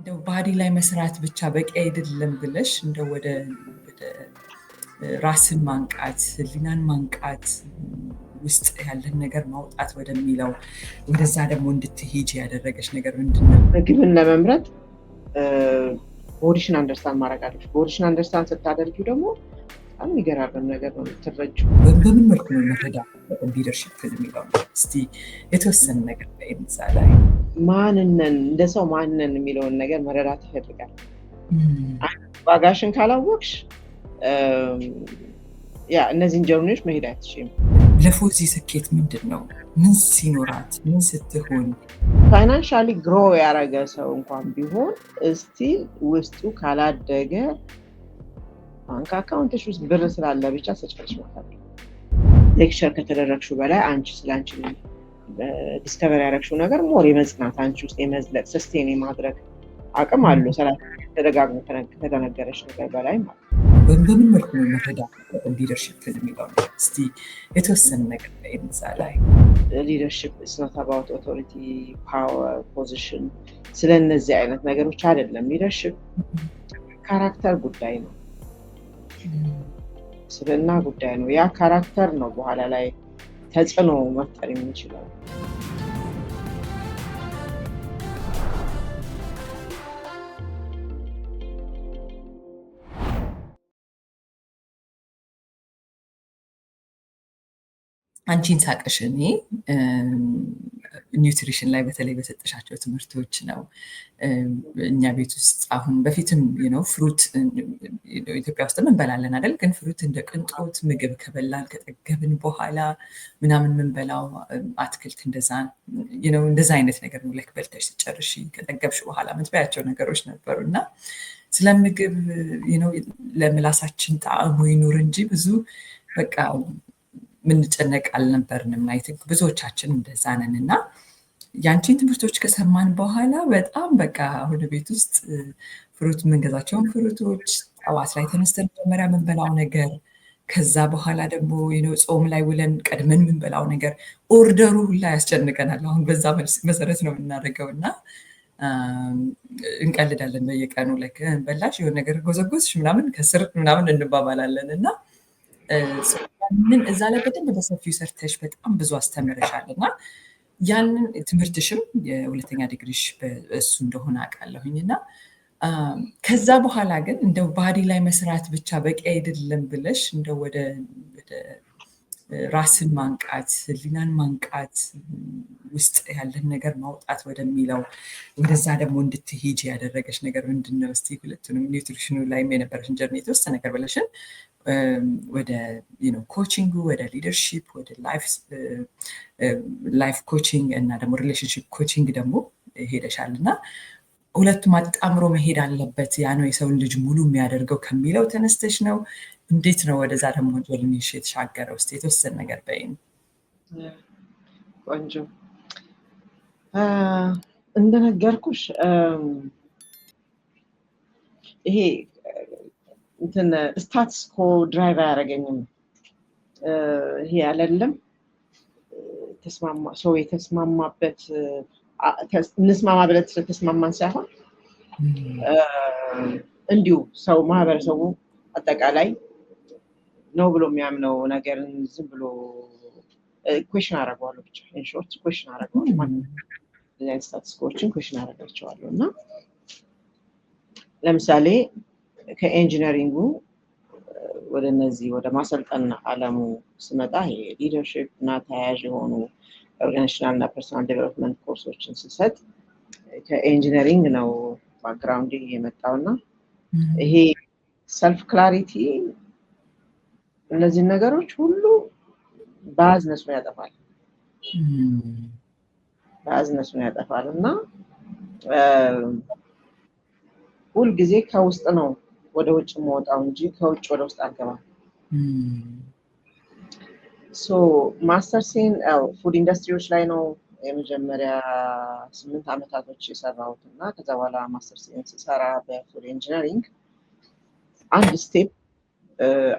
እንደው ባዲ ላይ መስራት ብቻ በቂ አይደለም ብለሽ እንደው ወደ ራስን ማንቃት ህሊናን ማንቃት ውስጥ ያለን ነገር ማውጣት ወደሚለው ወደዛ ደግሞ እንድትሄጂ ያደረገሽ ነገር ምንድነው? ምግብን ለመምረጥ ቦዲሽን አንደርስታንድ ማድረግ አለብሽ። ቦዲሽን አንደርስታንድ ስታደርጊው ደግሞ በጣም የሚገራርም ነገር ነው የምትረጂው። በምን መልኩ ነው መረዳት ሊደርሺፕ የሚለው እስቲ የተወሰነ ነገር በእንዛ ላይ ማንነን እንደ ሰው ማንነን የሚለውን ነገር መረዳት ይፈልጋል። ዋጋሽን ካላወቅሽ እነዚህን ጀርኒዎች መሄድ አትችይም። ለፎዚ ስኬት ምንድን ነው? ምን ሲኖራት ምን ስትሆን? ፋይናንሻሊ ግሮ ያደረገ ሰው እንኳን ቢሆን እስቲ ውስጡ ካላደገ ባንክ አካውንትሽ ውስጥ ብር ስላለ ብቻ ሰጭፈጭ ማለት ሌክቸር ከተደረግሽው በላይ አንቺ ስላንቺ ዲስከቨር ያደረግሽው ነገር ሞር የመጽናት አንቺ ውስጥ የመዝለቅ ሰስቴን የማድረግ አቅም አለው። ተደጋግሞ ከተነገረሽ ነገር በላይ ማለት በምን መልኩ ነው መረዳት ሊደርሺፕ የሚለው እስቲ የተወሰነ ነገር በእንዛ ላይ ሊደርሺፕ is not about authority, power, position ስለነዚህ አይነት ነገሮች አይደለም። ሊደርሺፕ ካራክተር ጉዳይ ነው፣ ስብዕና ጉዳይ ነው። ያ ካራክተር ነው በኋላ ላይ ተጽዕኖ መፍጠር የሚችለው። አንቺን ሳቅሽ እኔ ኒውትሪሽን ላይ በተለይ በሰጠሻቸው ትምህርቶች ነው። እኛ ቤት ውስጥ አሁን በፊትም ፍሩት ኢትዮጵያ ውስጥ እንበላለን አይደል? ግን ፍሩት እንደ ቅንጦት ምግብ ከበላን ከጠገብን በኋላ ምናምን ምንበላው አትክልት እንደዛ አይነት ነገር ነው። ላይክ በልተሽ ስጨርሽ ከጠገብሽ በኋላ ምትበያቸው ነገሮች ነበሩ እና ስለ ምግብ ለምላሳችን ጣዕሙ ይኑር እንጂ ብዙ በቃ ምንጨነቅ አልነበርንም። አይ ቲንክ ብዙዎቻችን እንደዛ ነን እና ያንቺን ትምህርቶች ከሰማን በኋላ በጣም በቃ ወደ ቤት ውስጥ ፍሩት የምንገዛቸውን ፍሩቶች ጠዋት ላይ ተነስተን መጀመሪያ የምንበላው ነገር፣ ከዛ በኋላ ደግሞ ጾም ላይ ውለን ቀድመን የምንበላው ነገር ኦርደሩ ሁላ ያስጨንቀናል። አሁን በዛ መሰረት ነው የምናደርገው እና እንቀልዳለን በየቀኑ ላይ በላሽ የሆነ ነገር ጎዘጎዝሽ ምናምን ከስር ምናምን እንባባላለን እና ያንን እዛ ላይ በደንብ በሰፊው ሰርተሽ በጣም ብዙ አስተምረሻል እና ያንን ትምህርትሽም የሁለተኛ ዲግሪሽ በእሱ እንደሆነ አውቃለሁኝ እና ከዛ በኋላ ግን እንደው ባዲ ላይ መስራት ብቻ በቂ አይደለም ብለሽ እንደው ወደ ራስን ማንቃት ህሊናን ማንቃት ውስጥ ያለን ነገር ማውጣት ወደሚለው ወደዛ ደግሞ እንድትሄጂ ያደረገሽ ነገር ምንድነው? እስቲ ሁለቱንም ኒውትሪሽኑ ላይ የነበረሽን ጀርኒ የተወሰነ ነገር ብለሽን ወደ ኮቺንጉ ወደ ሊደርሺፕ ወደ ላይፍ ኮቺንግ እና ደግሞ ሪሌሽንሺፕ ኮቺንግ ደግሞ ሄደሻል እና ሁለቱም አጣምሮ መሄድ አለበት፣ ያ ነው የሰውን ልጅ ሙሉ የሚያደርገው ከሚለው ተነስተሽ ነው። እንዴት ነው ወደዛ ደግሞ ጀርኒሽ የተሻገረው? እስቲ የተወሰነ ነገር በይን። ቆንጆ እንደነገርኩሽ ይሄ ስታትስ ኮ ድራይቭ አያደርገኝም። ይሄ አይደለም ሰው የተስማማበት እንስማማ ብለን ስለተስማማን ሳይሆን እንዲሁ ሰው ማህበረሰቡ አጠቃላይ ነው ብሎ የሚያምነው ነገርን ዝም ብሎ ኩዌሽን አደርገዋለሁ። ብቻ ኢንሾርት ኩዌሽን አደርገዋለሁ። ማለት ስታትስ ኮችን ኩዌሽን አደርጋቸዋለሁ እና ለምሳሌ ከኢንጂነሪንጉ ወደ እነዚህ ወደ ማሰልጠን ዓለሙ ስመጣ ሊደርሺፕ እና ተያያዥ የሆኑ ኦርጋናይዜሽናል እና ፐርሰናል ዴቨሎፕመንት ኮርሶችን ስሰጥ ከኢንጂነሪንግ ነው ባክግራውንድ የመጣውና ይሄ ሰልፍ ክላሪቲ እነዚህ ነገሮች ሁሉ ባዝነሱን ያጠፋል እና ሁል ጊዜ ከውስጥ ነው ወደ ውጭ መውጣው እንጂ ከውጭ ወደ ውስጥ አልገባም። ማስተርሴን ፉድ ኢንዱስትሪዎች ላይ ነው የመጀመሪያ 8 ዓመታቶች የሰራሁት እና ከዛ በኋላ ማስተርሴን ስሰራ በፉድ ኢንጂነሪንግ አንድ ስቴፕ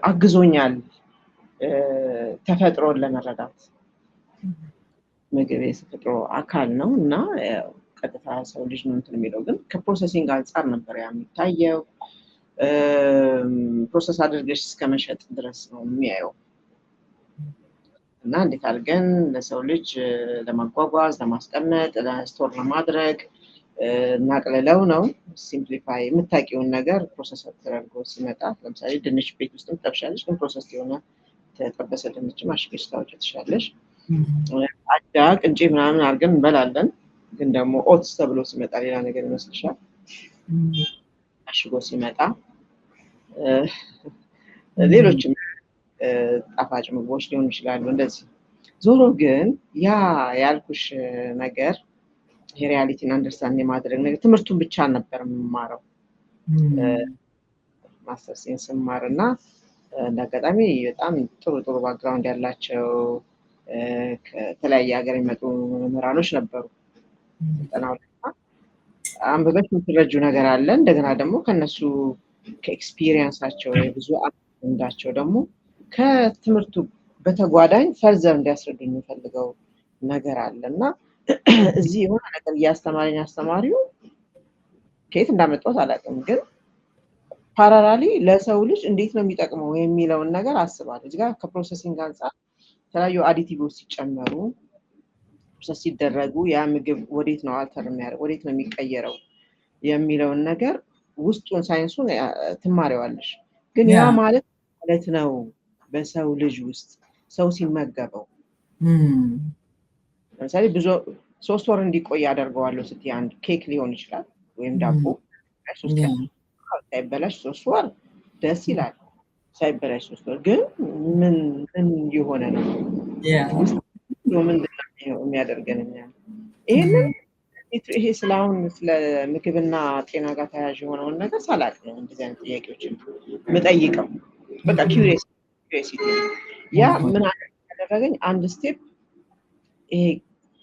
አግዞኛል ተፈጥሮን ለመረዳት። ምግብ የተፈጥሮ አካል ነው እና ቀጥታ ሰው ልጅ ነው እንትን የሚለው ግን ከፕሮሰሲንግ አንፃር ነበር ያ የሚታየው ፕሮሰስ አድርገሽ እስከመሸጥ ድረስ ነው የሚያየው እና እንዴት አድርገን ለሰው ልጅ ለማጓጓዝ ለማስቀመጥ ለስቶር ለማድረግ እናቅልለው ነው ሲምፕሊፋይ የምታውቂውን ነገር ፕሮሰስ ተደርጎ ሲመጣ ለምሳሌ ድንች ቤት ውስጥ ትጠብሻለሽ ግን ፕሮሰስ የሆነ ተጠበሰ ድንች ማሽገሽ ታወጪያለሽ አጃ ቅንጬ ምናምን አድርገን እንበላለን ግን ደግሞ ኦትስ ተብሎ ሲመጣ ሌላ ነገር ይመስልሻል አሽጎ ሲመጣ ሌሎችም ጣፋጭ ምግቦች ሊሆኑ ይችላሉ እንደዚህ ዞሮ ግን ያ ያልኩሽ ነገር የሪያሊቲን አንደርስታንድ የማድረግ ነገር ትምህርቱን ብቻ ነበር የምማረው ማስተር ሳይንስ ማርና እንዳጋጣሚ በጣም ጥሩ ባክግራውንድ ያላቸው ከተለያየ ሀገር የመጡ መምህራኖች ነበሩ አንበበሽ የምትረጁ ነገር አለ እንደገና ደግሞ ከነሱ ከኤክስፒሪየንሳቸው ብዙ አጥንዳቸው ደግሞ ከትምህርቱ በተጓዳኝ ፈርዘር እንዲያስረዱኝ የሚፈልገው ነገር አለና እዚህ የሆነ ነገር ያስተማረኝ አስተማሪው ከየት እንዳመጣው አላውቅም ግን ፓራራሊ ለሰው ልጅ እንዴት ነው የሚጠቅመው የሚለውን ነገር አስባለሁ እዚህ ጋር ከፕሮሰሲንግ አንፃር ተለያዩ አዲቲቮች ሲጨመሩ ፕሮሰስ ሲደረጉ ያ ምግብ ወዴት ነው አልተር የሚያደርገው ወዴት ነው የሚቀየረው የሚለውን ነገር ውስጡን ሳይንሱን ትማሪዋለሽ ግን ያ ማለት ነው በሰው ልጅ ውስጥ ሰው ሲመገበው ለምሳሌ ብዙ 3 ወር እንዲቆይ ያደርገዋለሁ ስትይ አንድ ኬክ ሊሆን ይችላል ወይም ዳቦ 3 ቀን ሳይበላሽ 3 ወር ደስ ይላል ሳይበላሽ 3 ወር ግን ምን ይሆነ ነው ምንድን ነው የሚያደርገን ይሄ ስላሁን ስለ ምግብና ጤና ጋር ተያያዥ የሆነውን ነገር ሳላቅ ነው እንደዚህ አይነት ጥያቄዎችን የምጠይቀው በቃ ኪዩሪዮሲቲ ያ ምን አደረገኝ አንድ ስቴፕ ይሄ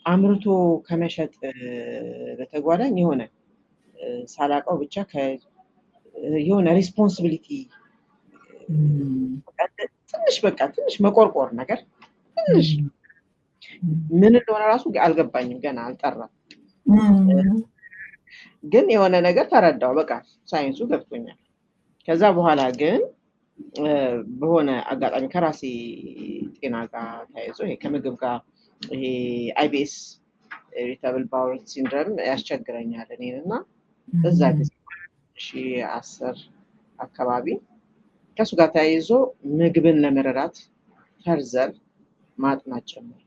አምርቶ ከመሸጥ በተጓዳኝ የሆነ ሳላቀው ብቻ የሆነ ሪስፖንሲቢሊቲ ትንሽ መቆርቆር ነገር ትንሽ ምን እንደሆነ ራሱ አልገባኝም ገና አልጠራም ግን የሆነ ነገር ተረዳው በቃ ሳይንሱ ገብቶኛል ከዛ በኋላ ግን በሆነ አጋጣሚ ከራሴ ጤና ጋር ታይዞ ይሄ ከምግብ ጋር ይሄ አይቢኤስ ኢሪታብል ባውል ሲንድሮም ያስቸግረኛል እኔንና እዛ ጊዜ 10 አካባቢ ከሱ ጋር ታይዞ ምግብን ለመረዳት ፈርዘር ማጥናት ጀመር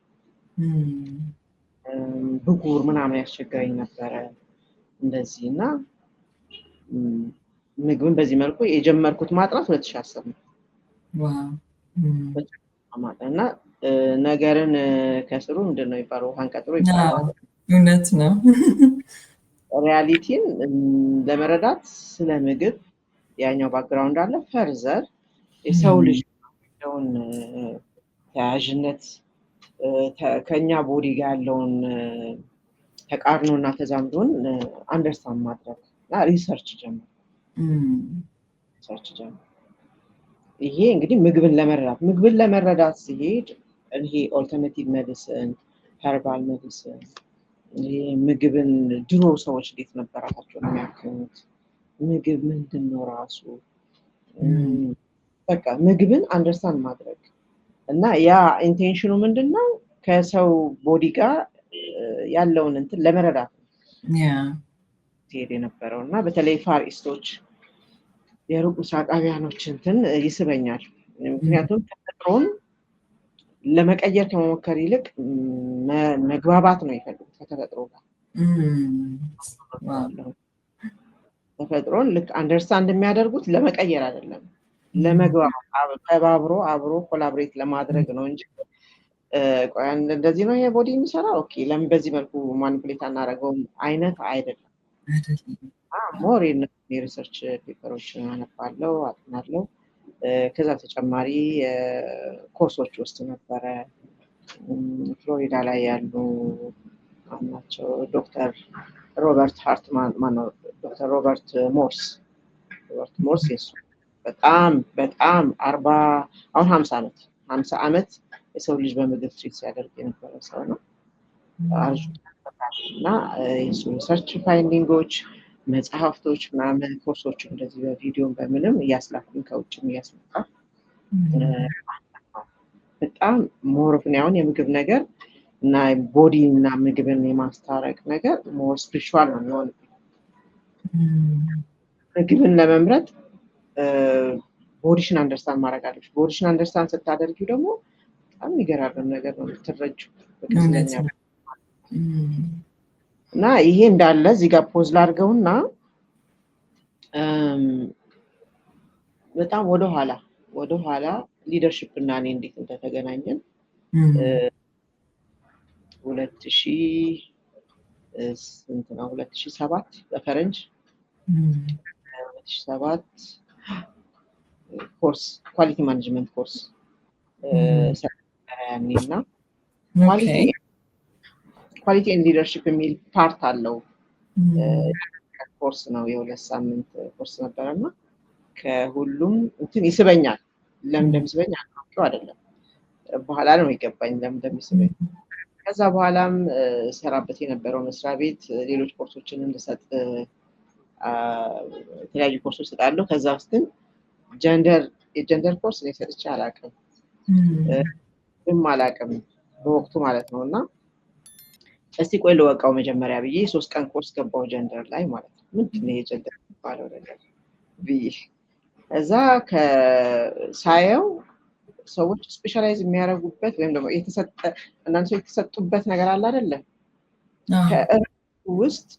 ብጉር ምናምን ያስቸግረኝ ነበረ እንደዚህና ምግብን በዚህ መልኩ የጀመርኩት ማጥናት 2010 ነው እና ነገርን ከስሩ ምንድነው ይባለው ውሃን ቀጥሮ ይባላል እውነት ነው ሪያሊቲን ለመረዳት ስለ ምግብ ያኛው ባክግራውንድ አለ ፈርዘር የሰው ልጅ ያለውን ተያያዥነት ከኛ ቦዲ ጋር ያለውን ተቃርኖና ተዛምዶን አንደርስታንድ ማድረግ እና ሪሰርች ጀመር ይሄ እንግዲህ ምግብን ለመረዳት ሲሄድ ይሄ ኦልተርናቲቭ ሜዲሲን ሄርባል ሜዲሲን ይሄ ምግብን ድሮ ሰዎች እንዴት ነበር ራሳቸውን የሚያክሙት ምግብ ምንድነው ራሱ በቃ ምግብን አንደርስታንድ ማድረግ እና ያ ኢንቴንሽኑ ምንድነው ከሰው ቦዲ ጋር ያለውን እንትን ለመረዳት የነበረው እና በተለይ ፋር ኢስቶች የሩቅ ሳቃቢያኖች እንትን ይስበኛል ምክንያቱም ተፈጥሮን ለመቀየር ከመሞከር ይልቅ መግባባት ነው ይፈልጉት ከተፈጥሮ ጋር ተፈጥሮን ልክ አንደርስታንድ የሚያደርጉት ለመቀየር አይደለም ለመግባባት አብሮ ኮላቦሬት ለማድረግ ነው እንጂ ቆይ እንደዚህ ነው የቦዲ የሚሰራው ኦኬ ለምን በዚህ መልኩ ማኒፑሌት አናደርገውም አይነት አይደለም ሞር የሪሰርች ፔፐሮችን አነባለሁ አጥናለሁ ከዛ ተጨማሪ ኮርሶች ውስጥ ነበረ ፍሎሪዳ ላይ ያሉ ናቸው ዶክተር ሮበርት ሃርትማን ማነው ዶክተር ሮበርት ሞርስ የሱ በጣም 40 አሁን 50 ዓመት የሰው ልጅ በምግብ ትሪት ሲያደርግ የነበረ ሰው ነው እና ሪሰርች ፋይንዲንጎች መጽሐፍቶች ምናምን ኮርሶች እንደዚህ በቪዲዮ በምንም እያስላኩኝ ከውጭም እያስመጣ በጣም ሞር ኦፍ አሁን የምግብ ነገር እና ቦዲ እና ምግብን የማስታረቅ ነገር ሞር ስፒሪቹዋል ነው የሚሆነው። ምግብን ለመምረጥ ቦዲሽን አንደርስታንድ ማድረግ አለብሽ። ቦዲሽን አንደርስታንድ ስታደርጊው ደግሞ በጣም የሚገራርም ነገር ነው የምትረጂው በክስለኛ እና ይሄ እንዳለ እዚህ ጋር ፖዝ ላድርገውና በጣም ወደኋላ ሊደርሺፕ እና እኔ እንዴት እንደተገናኘን 2007 በፈረንጅ 2007 ኮርስ ኳሊቲ ማኔጅመንት ኮርስ ሰራያኔና ኳሊቲ ኤንድ ሊደርሺፕ የሚል ፓርት አለው። ኮርስ ነው የ2 ሳምንት ኮርስ ነበርና ከሁሉም እንትን ይስበኛል። ለምን እንደሚስበኝ አውቀው አይደለም በኋላ ነው የገባኝ ለምን እንደሚስበኝ። ከዛ በኋላም ሰራበት የነበረው መስሪያ ቤት ሌሎች ኮርሶችን እንድሰጥ የተለያዩ ኮርሶች ሰጣለሁ። ከዛ ውስጥ ግን የጀንደር ኮርስ ነው ሰጥቼ አላውቅም በወቅቱ ማለት ነውና እስቲ ቆይ ልወቃው መጀመሪያ ብዬ 3 ቀን ኮርስ ገባው ጀንደር ላይ ማለት ነው። ምንድን ነው የጀንደር የሚባለው ነገር ብዬ እዛ ከሳየው ሰዎች ስፔሻላይዝ የሚያደርጉበት ወይም ደግሞ አንዳንድ ሰው የተሰጡበት ነገር አለ አይደለ? ከእርሱ ውስጥ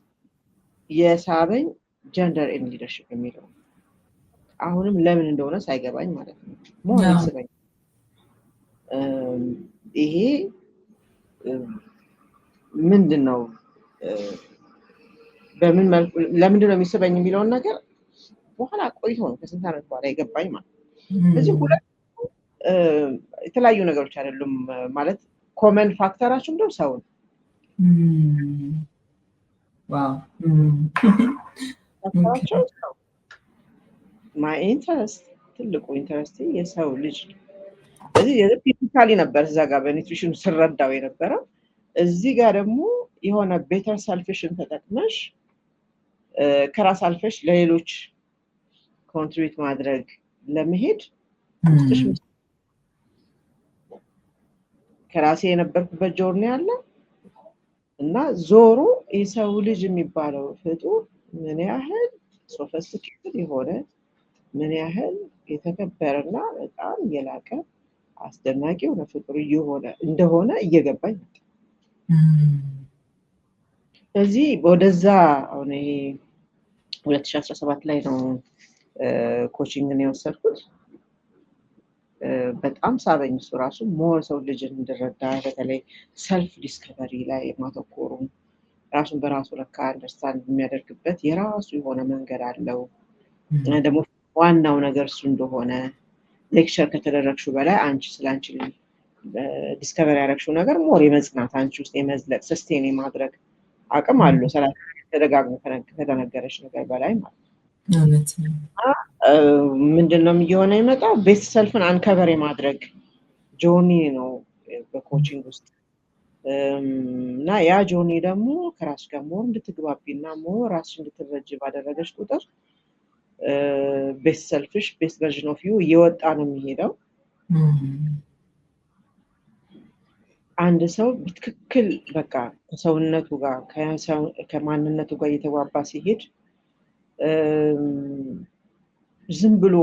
የሳበኝ ጀንደር ኤንድ ሊደርሺፕ የሚለው አሁንም ለምን እንደሆነ ሳይገባኝ ማለት ነው ሞር ይስበኝ። ይሄ ምንድነው በምን መልኩ ለምንድን ነው የሚስበኝ የሚለውን ነገር በኋላ ቆይቶ ነው ከስንት ዓመት በኋላ የገባኝ ማለት ነው። ስለዚህ ሁለት የተለያዩ ነገሮች አይደሉም ማለት ኮመን ፋክተራቸው እንደው ሰው ዋው ማይ ኢንተረስት ትልቁ ኢንተረስት የሰው ልጅ ስለዚህ የፊዚካሊ ነበር እዛ ጋር በኒውትሪሽን ስረዳው የነበረው። እዚህ ጋር ደግሞ የሆነ ቤተር ሰልፊሽን ተጠቅመሽ ከራስ አልፈሽ ለሌሎች ኮንትሪቢዩት ማድረግ ለመሄድ ውስጥሽ ከራሴ የነበርኩበት ጆርኒ አለ እና ዞሮ የሰው ልጅ የሚባለው ፍጡር ምን ያህል ሶፊስቲኬትድ የሆነ ምን ያህል የተከበረና በጣም የላቀ አስደናቂ የሆነ ፍጡር እንደሆነ እየገባኝ መጣ። ስለዚህ ወደዛ አሁን 2017 ላይ ነው ኮቺንግን የወሰድኩት። በጣም ሳበኝ እሱ ራሱ ሞር ሰው ልጅን እንድረዳ በተለይ ሰልፍ ዲስከቨሪ ላይ ማተኮሩ ራሱን በራሱ ለካ አንደርስታንድ የሚያደርግበት የራሱ የሆነ መንገድ አለው። ደግሞ ዋናው ነገር እሱ እንደሆነ ሌክቸር ከተደረግሽው በላይ አንቺ ስላንቺ ዲስከቨሪ ያደረግሽው ነገር ሞር የመጽናት አንቺ ውስጥ የመዝለቅ ሰስቴን የማድረግ አቅም አለው። ሰላም ተደጋግሞ ከተነገረሽ ነገር በላይ ማለት ነው። ምንድነው እየሆነ የመጣው ቤስት ሰልፍን አንከቨር የማድረግ ጆርኒ ነው በኮቺንግ ውስጥ እና ያ ጆርኒ ደግሞ ከራስሽ ጋር ሞር እንድትግባቢና ሞር ራስሽ እንድትረጂ ባደረገሽ ቁጥር ቤስት ሰልፍሽ ቤስት ቨርዥን ኦፍ ዩ እየወጣ ነው የሚሄደው። አንድ ሰው በትክክል በቃ ከሰውነቱ ጋር ከማንነቱ ጋር እየተግባባ ሲሄድ ዝም ብሎ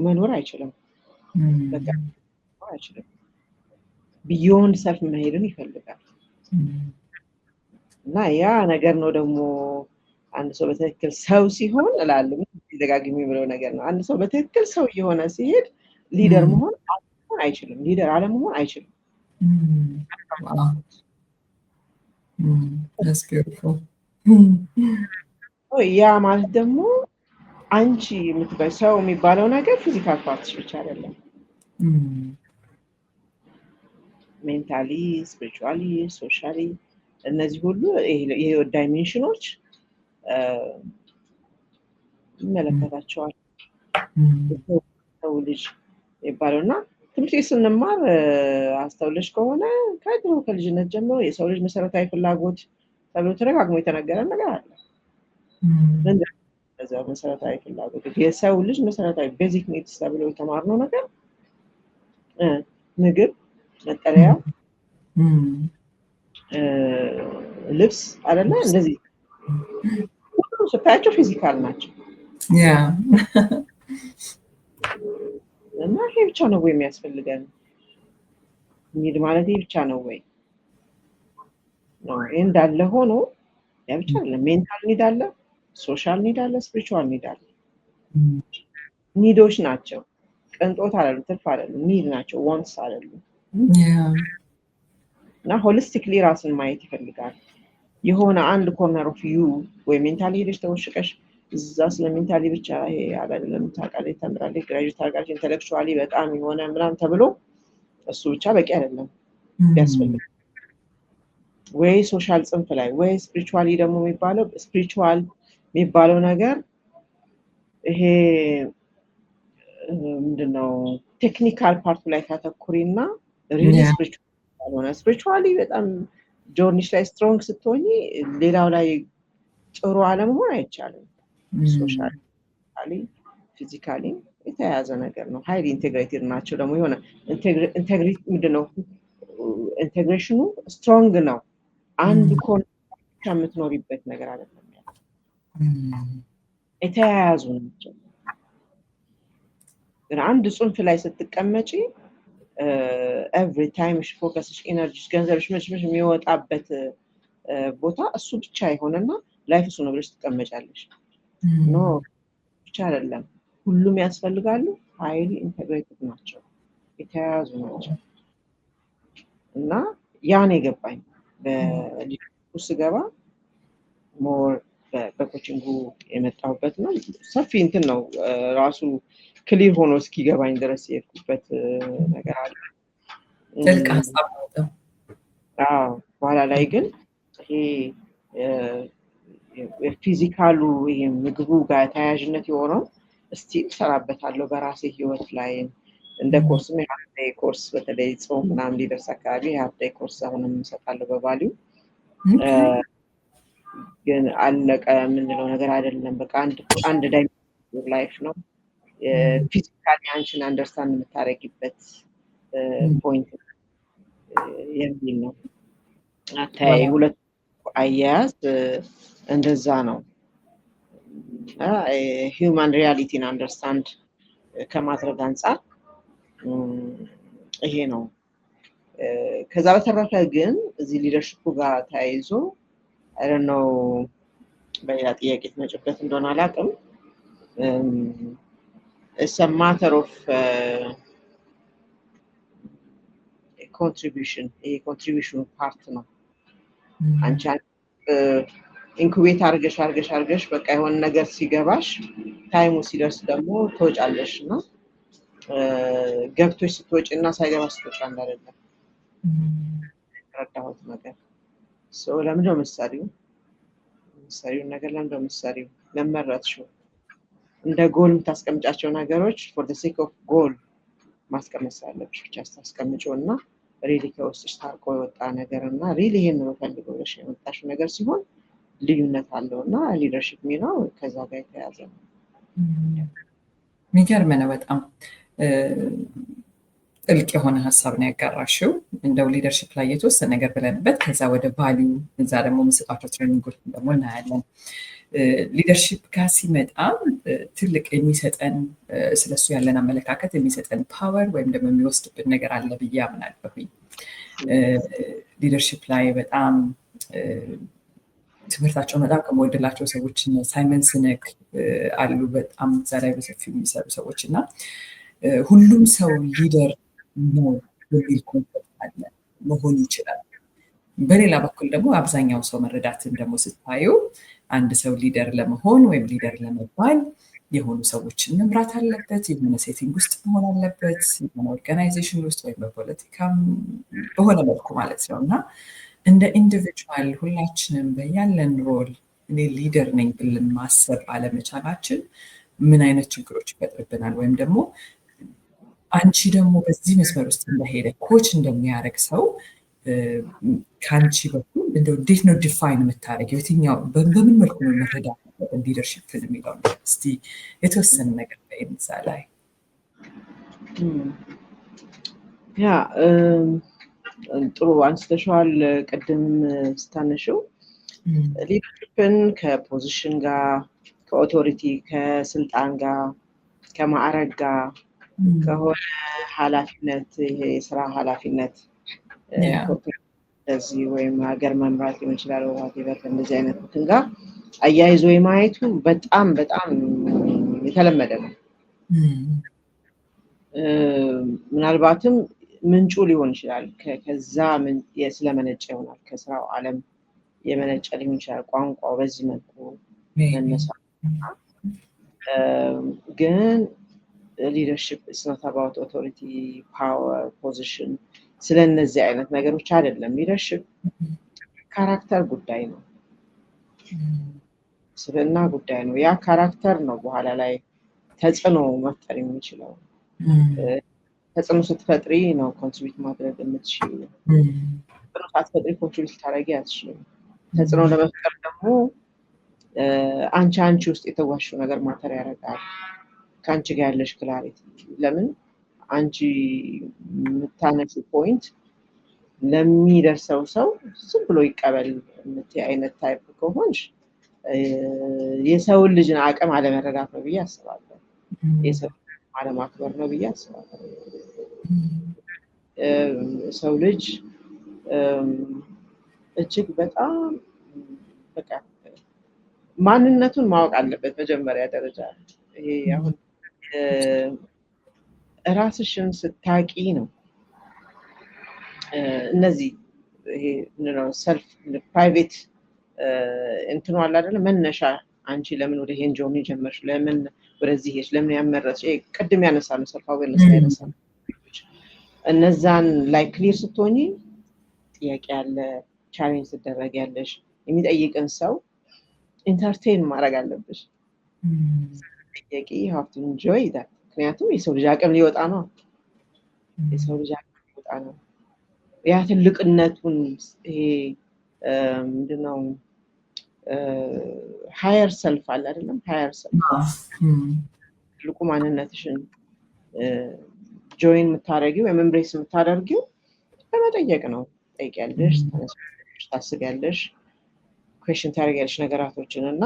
መኖር አይችልም። በቃ አይችልም። ቢዮንድ ሰልፍ መሄድን ይፈልጋል። እና ያ ነገር ነው ደግሞ አንድ ሰው በትክክል ሰው ሲሆን እላለሁ ደጋግሜ የምለው ነገር ነው። አንድ ሰው በትክክል ሰው እየሆነ ሲሄድ ሊደር መሆን አይችልም። ሊደር አለመሆን አይችልም። ያ ማለት ደግሞ አንቺ ሰው የሚባለው ነገር ፊዚካል ፓርትሽ ብቻ አይደለም። ሜንታሊ፣ ስፒሪቹዋሊ፣ ሶሻሊ እነዚህ ሁሉ የህይወት ዳይሜንሽኖች ይመለከታቸዋል። ሰው ልጅ የሚባለውና ትምህርት ቤት ስንማር አስተውለሽ ከሆነ ከልጅነት ጀምሮ የሰው ልጅ መሰረታዊ ፍላጎት ተብሎ ተደጋግሞ የተነገረ ነገር አለ። እዛ መሰረታዊ ፍላጎት የሰው ልጅ መሰረታዊ ቤዚክ ኒድስ ተብሎ የተማርነው ነገር ምግብ፣ መጠለያ፣ ልብስ አይደለ? እንደዚህ ሁሉ ስታያቸው ፊዚካል ናቸው። እና ይሄ ብቻ ነው ወይ የሚያስፈልገን? ኒድ ማለት ይሄ ብቻ ነው ወይ? ነው እንዳለ ሆኖ ያ ብቻ አይደለም። ሜንታል ኒድ አለ፣ ሶሻል ኒድ አለ፣ ስፒሪቹዋል ኒድ አለ። ኒዶች ናቸው። ቅንጦት አይደሉም፣ ትርፍ አይደሉም። ኒድ ናቸው፣ ዋንትስ አይደሉም። እና ሆሊስቲክሊ ራስን ማየት ይፈልጋል። የሆነ አንድ ኮርነር ኦፍ ዩ ወይ ሜንታሊ ሄደሽ ተወሽቀሽ እዛ ስለ ሜንታሊ ብቻ ይሄ አይደለም ታውቃለች፣ ተምራለች፣ ግራጁዌት ታርጋለች፣ ኢንተሌክቹዋሊ በጣም የሆነ ምናምን ተብሎ እሱ ብቻ በቂ አይደለም። ያስፈልጋል ወይ ሶሻል ጽንፍ ላይ ወይ ስፒሪቹዋሊ ደግሞ የሚባለው ስፒሪቹዋል የሚባለው ነገር ይሄ ምንድነው ቴክኒካል ፓርቱ ላይ ካተኩሪና ሪሊ ስፒሪቹዋል ሆነ ስፒሪቹዋሊ በጣም ጆርኒሽ ላይ ስትሮንግ ስትሆኚ ሌላው ላይ ጥሩ አለመሆን አይቻልም። ሶሻሊ ፊዚካሊ የተያያዘ ነገር ነው። ሃይሊ ኢንቴግሬትድ ናቸው። ደግሞ የሆነ ኢንቴግሪቲ ምንድነው ኢንቴግሬሽኑ ስትሮንግ ነው። አንድ ኮንሰፕት የምትኖሪበት ነገር አይደለም። የተያያዙ ናቸው። ግን አንድ ጽንፍ ላይ ስትቀመጪ ኤቭሪ ታይም ፎከስሽ፣ ኢነርጂሽ፣ ገንዘብሽ መች የሚወጣበት ቦታ እሱ ብቻ ይሆንና ላይፍ እሱ ነው ብለሽ ትቀመጫለሽ። ኖ ብቻ አይደለም፣ ሁሉም ያስፈልጋሉ። ሃይሊ ኢንተግሬትድ ናቸው፣ የተያያዙ ናቸው። እና ያን የገባኝ በሊደርሺፕ ስገባ ሞር በኮቺንጉ የመጣሁበት ነው። ሰፊ እንትን ነው ራሱ ክሊር ሆኖ እስኪገባኝ ድረስ የሄድኩበት ነገር አለ። ጥልቅ ሀሳብ ነው። በኋላ ላይ ግን ይሄ የፊዚካሉ ይሄ ምግቡ ጋር ተያያዥነት የሆነው እስቲ እሰራበታለሁ በራሴ ህይወት ላይ እንደ ኮርስ ሀፍዴይ ኮርስ በተለይ ጾም ምናምን ሊደርስ አካባቢ ሀፍዴይ ኮርስ አሁንም እሰጣለሁ በቫሊዩ። ግን አለቀ የምንለው ነገር አይደለም። በቃ አንድ ዳይሜንሽን ላይፍ ነው። ፊዚካሊ አንቺን አንደርስታንድ የምታደርጊበት ፖይንት የሚል ነው። አታይ ሁለት አያያዝ እንደዛ ነው። ሂውማን ሪያሊቲን አንደርስታንድ ከማድረግ አንጻር ይሄ ነው። ከዛ በተረፈ ግን እዚህ ሊደርሺፑ ጋር ተያይዞ አይ ዶንት ኖ በሌላ ጥያቄ ትመጭበት እንደሆነ አላውቅም። it's a matter of contribution contribution part ነው። አንቺ ኢንኩቤት አርገሽ በቃ የሆነ ነገር ሲገባሽ ታይሙ ሲደርስ ደግሞ ትወጫለሽ እና ገብቶሽ ስትወጪና ሳይገባሽ ስትወጪ አንድ አይደለም። ረዳሁት ነገር ለምንድን ነው የምትሰሪው ነገር ለምንድን ነው የምትሰሪው? ለመረጥሽው እንደ ጎል የምታስቀምጫቸው ነገሮች for the sake of goal ማስቀመጥ ስላለብሽ ብቻ ስታስቀምጪው እና ሪሊ ከውስጥሽ ታርቆ የወጣ ነገር እና ሪሊ ይሄን ነው የምፈልገው ብለሽ የመጣሽው ነገር ሲሆን ልዩነት አለው እና ሊደርሺፕ ሚናው ከዛ ጋር የተያያዘ ነው። የሚገርም ነው በጣም ጥልቅ የሆነ ሀሳብ ነው ያጋራሽው። እንደው ሊደርሺፕ ላይ የተወሰነ ነገር ብለንበት ከዛ ወደ ቫሊዩ እዛ ደግሞ የምንሰጣቸው ትሬኒንጎች ደግሞ እናያለን። ሊደርሺፕ ጋር ሲመጣ ትልቅ የሚሰጠን ስለሱ ያለን አመለካከት የሚሰጠን ፓወር ወይም ደግሞ የሚወስድብን ነገር አለ ብዬ አምናለሁኝ። ሊደርሺፕ ላይ በጣም ትምህርታቸውን በጣም ከመወደላቸው ሰዎች ሳይመን ሲነክ አሉ። በጣም እዛ ላይ በሰፊው የሚሰሩ ሰዎች እና ሁሉም ሰው ሊደር ነው የሚል ኮንሰፕት አለ፣ መሆን ይችላል። በሌላ በኩል ደግሞ አብዛኛው ሰው መረዳትን ደግሞ ስታዩ አንድ ሰው ሊደር ለመሆን ወይም ሊደር ለመባል የሆኑ ሰዎችን መምራት አለበት፣ የሆነ ሴቲንግ ውስጥ መሆን አለበት፣ የሆነ ኦርጋናይዜሽን ውስጥ ወይም በፖለቲካም በሆነ መልኩ ማለት ነው እና እንደ ኢንዲቪጁዋል ሁላችንም በያለን ሮል እኔ ሊደር ነኝ ብለን ማሰብ አለመቻላችን ምን አይነት ችግሮች ይፈጥርብናል? ወይም ደግሞ አንቺ ደግሞ በዚህ መስመር ውስጥ እንደሄደ ኮች እንደሚያደርግ ሰው ከአንቺ በኩል እንደው እንዴት ነው ዲፋይን የምታደርጊው? የትኛው በምን መልኩ ነው መረዳት ሊደርሺፕን የሚለው እስቲ የተወሰነ ነገር በእምዛ ላይ ያ ጥሩ አንስተሽዋል። ቅድም ስታነሽው ሊደርሺፕን ከፖዚሽን ጋር ከኦቶሪቲ ከስልጣን ጋር ከማዕረግ ጋር ከሆነ ኃላፊነት ይሄ የስራ ኃላፊነት እንደዚህ ወይም ሀገር መምራት ሊሆን ይችላል ወይም እንደዚህ አይነት እንትን ጋር አያይዞ የማየቱ በጣም በጣም የተለመደ ነው። ምናልባትም ምንጩ ሊሆን ይችላል ከዛ ስለመነጨ ይሆናል ከስራው ዓለም የመነጨ ሊሆን ይችላል ቋንቋው በዚህ መልኩ መነሳት ግን leadership is not about authority, power, position. ስለነዚህ አይነት ነገሮች አይደለም። leadership ካራክተር ጉዳይ ነው። ስለና ጉዳይ ነው። ያ ካራክተር ነው በኋላ ላይ ተጽዕኖ መፍጠር የሚችለው። ተጽዕኖ ስትፈጥሪ ነው ኮንትሪቢዩት ማድረግ የምትችይው። ተጽዕኖ ሳትፈጥሪ ኮንትሪቢዩት ታደርጊ አትችይም። ተጽዕኖ ለመፍጠር ደግሞ አንቺ ውስጥ የተዋሽው ነገር ማተር ያደርጋል። ከአንቺ ጋር ያለሽ ክላሪቲ ለምን አንቺ የምታነሺ ፖይንት ለሚደርሰው ሰው ዝም ብሎ ይቀበል የምትይ አይነት ታይፕ ከሆንሽ የሰውን ልጅን አቅም አለመረዳት ነው ብዬ አስባለሁ። የሰው አለማክበር ነው ብዬ አስባለሁ። ሰው ልጅ እጅግ በጣም በቃ ማንነቱን ማወቅ አለበት መጀመሪያ ደረጃ። ይሄ አሁን ራስሽን ስታቂ ነው እነዚህ ይሄ ነው ሰልፍ ፕራይቬት እንትኑ አለ አይደል መነሻ አንቺ ለምን ወደ ይሄን ጆርኒ ጀመርሽ ለምን ወደዚህ ሄድሽ ለምን ያመረጥሽ ቅድም ያነሳነው ሰልፍ አዌርነስ ያነሳነው እነዛን ላይ ክሊር ስትሆኚ ጥያቄ ያለ ቻሌንጅ ትደረጊያለሽ የሚጠይቅን ሰው ኢንተርቴን ማድረግ አለብሽ። ጥያቄ you have to enjoy that ምክንያቱም የሰው ልጅ አቅም ሊወጣ ነው። የሰው ልጅ አቅም ሊወጣ ነው። ያ ትልቅነቱን ይሄ ምንድነው ሃየር ሰልፍ አለ አይደለም ሃየር ሰልፍ ትልቁ ማንነትሽን ጆይን የምታደርጊው ወይም ኤምብሬስ የምታደርጊው ለመጠየቅ ነው። ጠይቂያለሽ፣ ታስቢያለሽ፣ ኩዌስችን ታደርጊያለሽ ነገራቶችን እና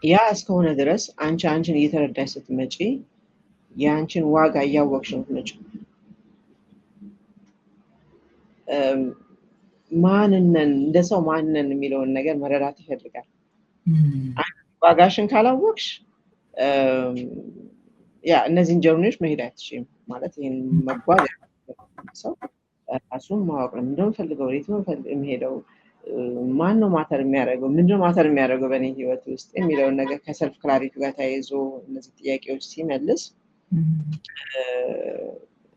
ያ እስከሆነ ድረስ አንቺን እየተረዳሽ ስትመጪ ያንቺን ዋጋ እያወቅሽ ነው የምትመጪው። ማንነን እንደ ሰው ማንነን የሚለውን ነገር መረዳት ይፈልጋል። ዋጋሽን ካላወቅሽ ያ እነዚህን ጀርኒዎች መሄድ አትችይም። ማለት ይሄን መጓዝ ሰው ራሱን ማወቅ ነው። ምንድነው ፈልገው ወዴት ነው የሚሄደው ማን ነው ማተር የሚያደርገው ምንድነው ማተር የሚያደርገው በእኔ ህይወት ውስጥ የሚለውን ነገር ከሰልፍ ክላሪቲ ጋር ተያይዞ እነዚህ ጥያቄዎች ሲመልስ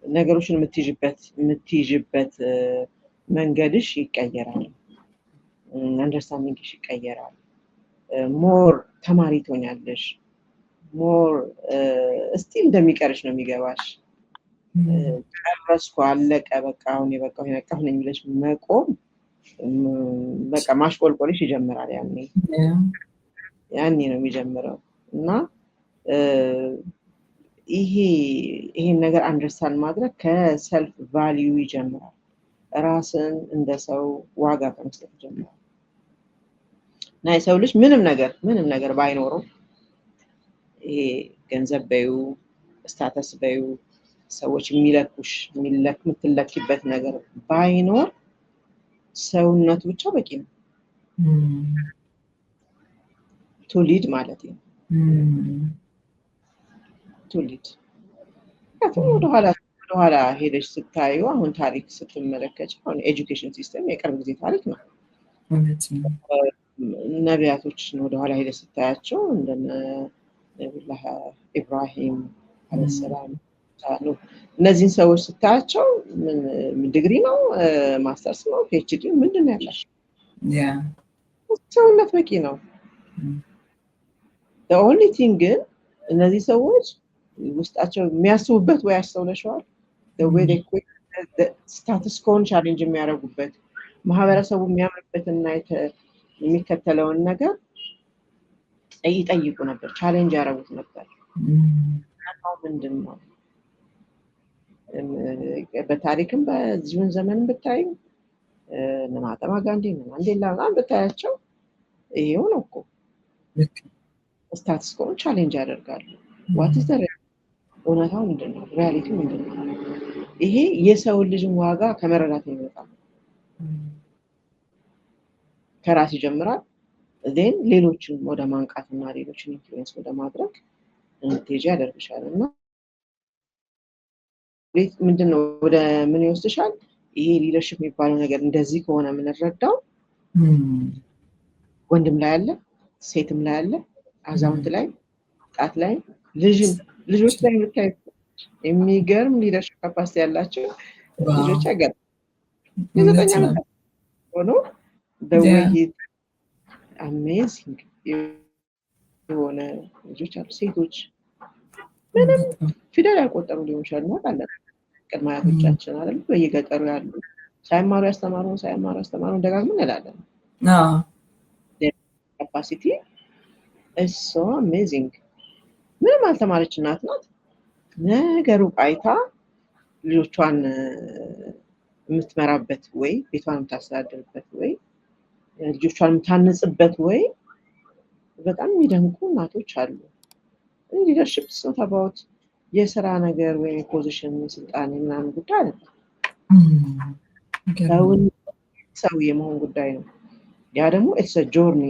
ነገሮችን የምትይዥበት መንገድሽ ይቀየራል። አንደርስታንዲንግሽ ይቀየራል። ሞር ተማሪ ትሆኛለሽ። ሞር እስቲል እንደሚቀርሽ ነው የሚገባሽ። ጨረስኩ አለቀ በቃ አሁን የበቃው ነኝ ብለሽ መቆም በቃ ማሽቆልቆልሽ ይጀምራል። ያኔ ነው የሚጀምረው እና ይሄን ነገር አንደርስታንድ ማድረግ ከሰልፍ ቫልዩ ይጀምራል። ራስን እንደ ሰው ዋጋ ከመስጠት ይጀምራል። እና የሰው ልጅ ምንም ነገር ባይኖረው ይሄ ገንዘብ በዩ ስታተስ በዩ ሰዎች የምትለኪበት ነገር ባይኖር ሰውነቱ ብቻ በቂ ነው። ቱሊድ ማለት ነው። ቱሊድ ወደኋላ ሄደሽ ስታዩ አሁን ታሪክ ስትመለከች አሁን ኤጁኬሽን ሲስተም የቅርብ ጊዜ ታሪክ ነው። ነቢያቶችን ወደኋላ ሄደሽ ስታያቸው እንደነ ነብዩላህ ኢብራሂም አለይሂ ሰላም እነዚህን ሰዎች ስታያቸው ምን ዲግሪ ነው ማስተርስ ነው ፒኤችዲ ምንድን ነው ያላቸው? ሰውነት በቂ ነው። the only thing ግን እነዚህ ሰዎች ውስጣቸው የሚያስቡበት ወይ አስተውለሽዋል? the way they quit ስታትስ ኮን ቻሌንጅ የሚያደርጉበት ማህበረሰቡ የሚያምርበትና የሚከተለውን ነገር ይጠይቁ ነበር፣ ቻሌንጅ ያደረጉት ነበር። እውነታው ምንድን ነው? በታሪክም በዚሁን ዘመንም ብታይ እነ መሃትማ ጋንዲ እነ ማንዴላ ምናምን ብታያቸው ይሄው ነው እኮ ስታትስ ኮን ቻሌንጅ ያደርጋሉ። ዋት ኢዝ ዘ እውነታው ምንድን ነው? ሪያሊቲ ምንድን ነው? ይሄ የሰውን ልጅን ዋጋ ከመረዳት የሚመጣ ከራስ ይጀምራል። ዜን ሌሎችን ወደ ማንቃትና ሌሎችን ኢንፍሉዌንስ ወደ ማድረግ እንድትሄጂ ያደርግሻል። እና ምንድን ነው ወደ ምን ይወስድሻል? ይሄ ሊደርሽፕ የሚባለው ነገር እንደዚህ ከሆነ የምንረዳው ወንድም ላይ አለ፣ ሴትም ላይ አለ፣ አዛውንት ላይ፣ ጣት ላይ፣ ልጆች ላይ የምታይ የሚገርም ሊደርሽፕ ካፓሲቲ ያላቸው ልጆች ያጋጥማል። የዘጠኝ ዓመት ሆኖ በውይይት አሜዚንግ የሆነ ልጆች አሉ። ሴቶች ምንም ፊደል ያልቆጠሩ ሊሆን ይችላል። እናውቃለን ቅድመ አያቶቻችን አይደል በየገጠሩ ያሉ ሳይማሩ ያስተማሩን ደጋግመን እንላለን። ካፓሲቲ ኢዝ ሶ አሜዚንግ። ምንም አልተማረች እናት ናት። ነገሩ አይታ ልጆቿን የምትመራበት ወይ ቤቷን የምታስተዳድርበት ወይ ልጆቿን የምታነጽበት ወይ በጣም የሚደንቁ እናቶች አሉ። ሊደርሽፕ ስንት አባውት የስራ ነገር ወይ ፖዚሽን ስልጣን ምናምን ጉዳይ አይደለም። ሰው የመሆን ጉዳይ ነው። ያ ደግሞ ኢትስ አ ጆርኒ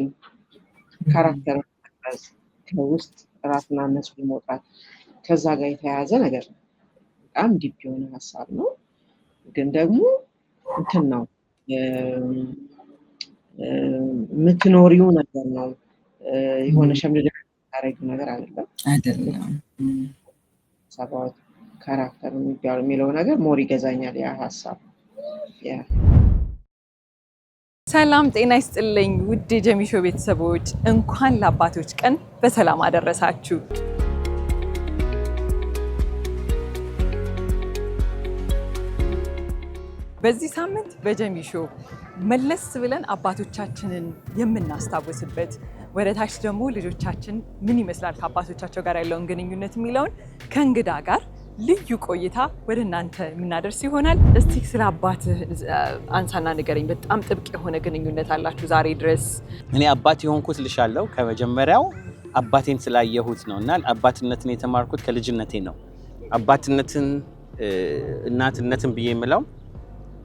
ካራክተር ከውስጥ ራስን አነጽ መውጣት ከዛ ጋር የተያያዘ ነገር ነው። በጣም ዲፕ የሆነ ሀሳብ ነው። ግን ደግሞ እንትን ነው የምትኖሪው ነገር ነው። የሆነ ሸምድደ ታረጊው ነገር አይደለም። ሰባውት ካራክተር የሚለው ነገር ሞር ይገዛኛል ያ ሀሳብ። ሰላም ጤና ይስጥልኝ ውድ የጀሚሾ ቤተሰቦች፣ እንኳን ለአባቶች ቀን በሰላም አደረሳችሁ። በዚህ ሳምንት በጀሚሾ መለስ ብለን አባቶቻችንን የምናስታውስበት ወደ ታች ደግሞ ልጆቻችን ምን ይመስላል ከአባቶቻቸው ጋር ያለውን ግንኙነት የሚለውን ከእንግዳ ጋር ልዩ ቆይታ ወደ እናንተ የምናደርስ ይሆናል። እስቲ ስለ አባትህ አንሳና ንገረኝ። በጣም ጥብቅ የሆነ ግንኙነት አላችሁ ዛሬ ድረስ። እኔ አባት የሆንኩት ልሻለሁ ከመጀመሪያው አባቴን ስላየሁት ነው እና አባትነትን የተማርኩት ከልጅነቴ ነው። አባትነትን እናትነትን ብዬ የምለው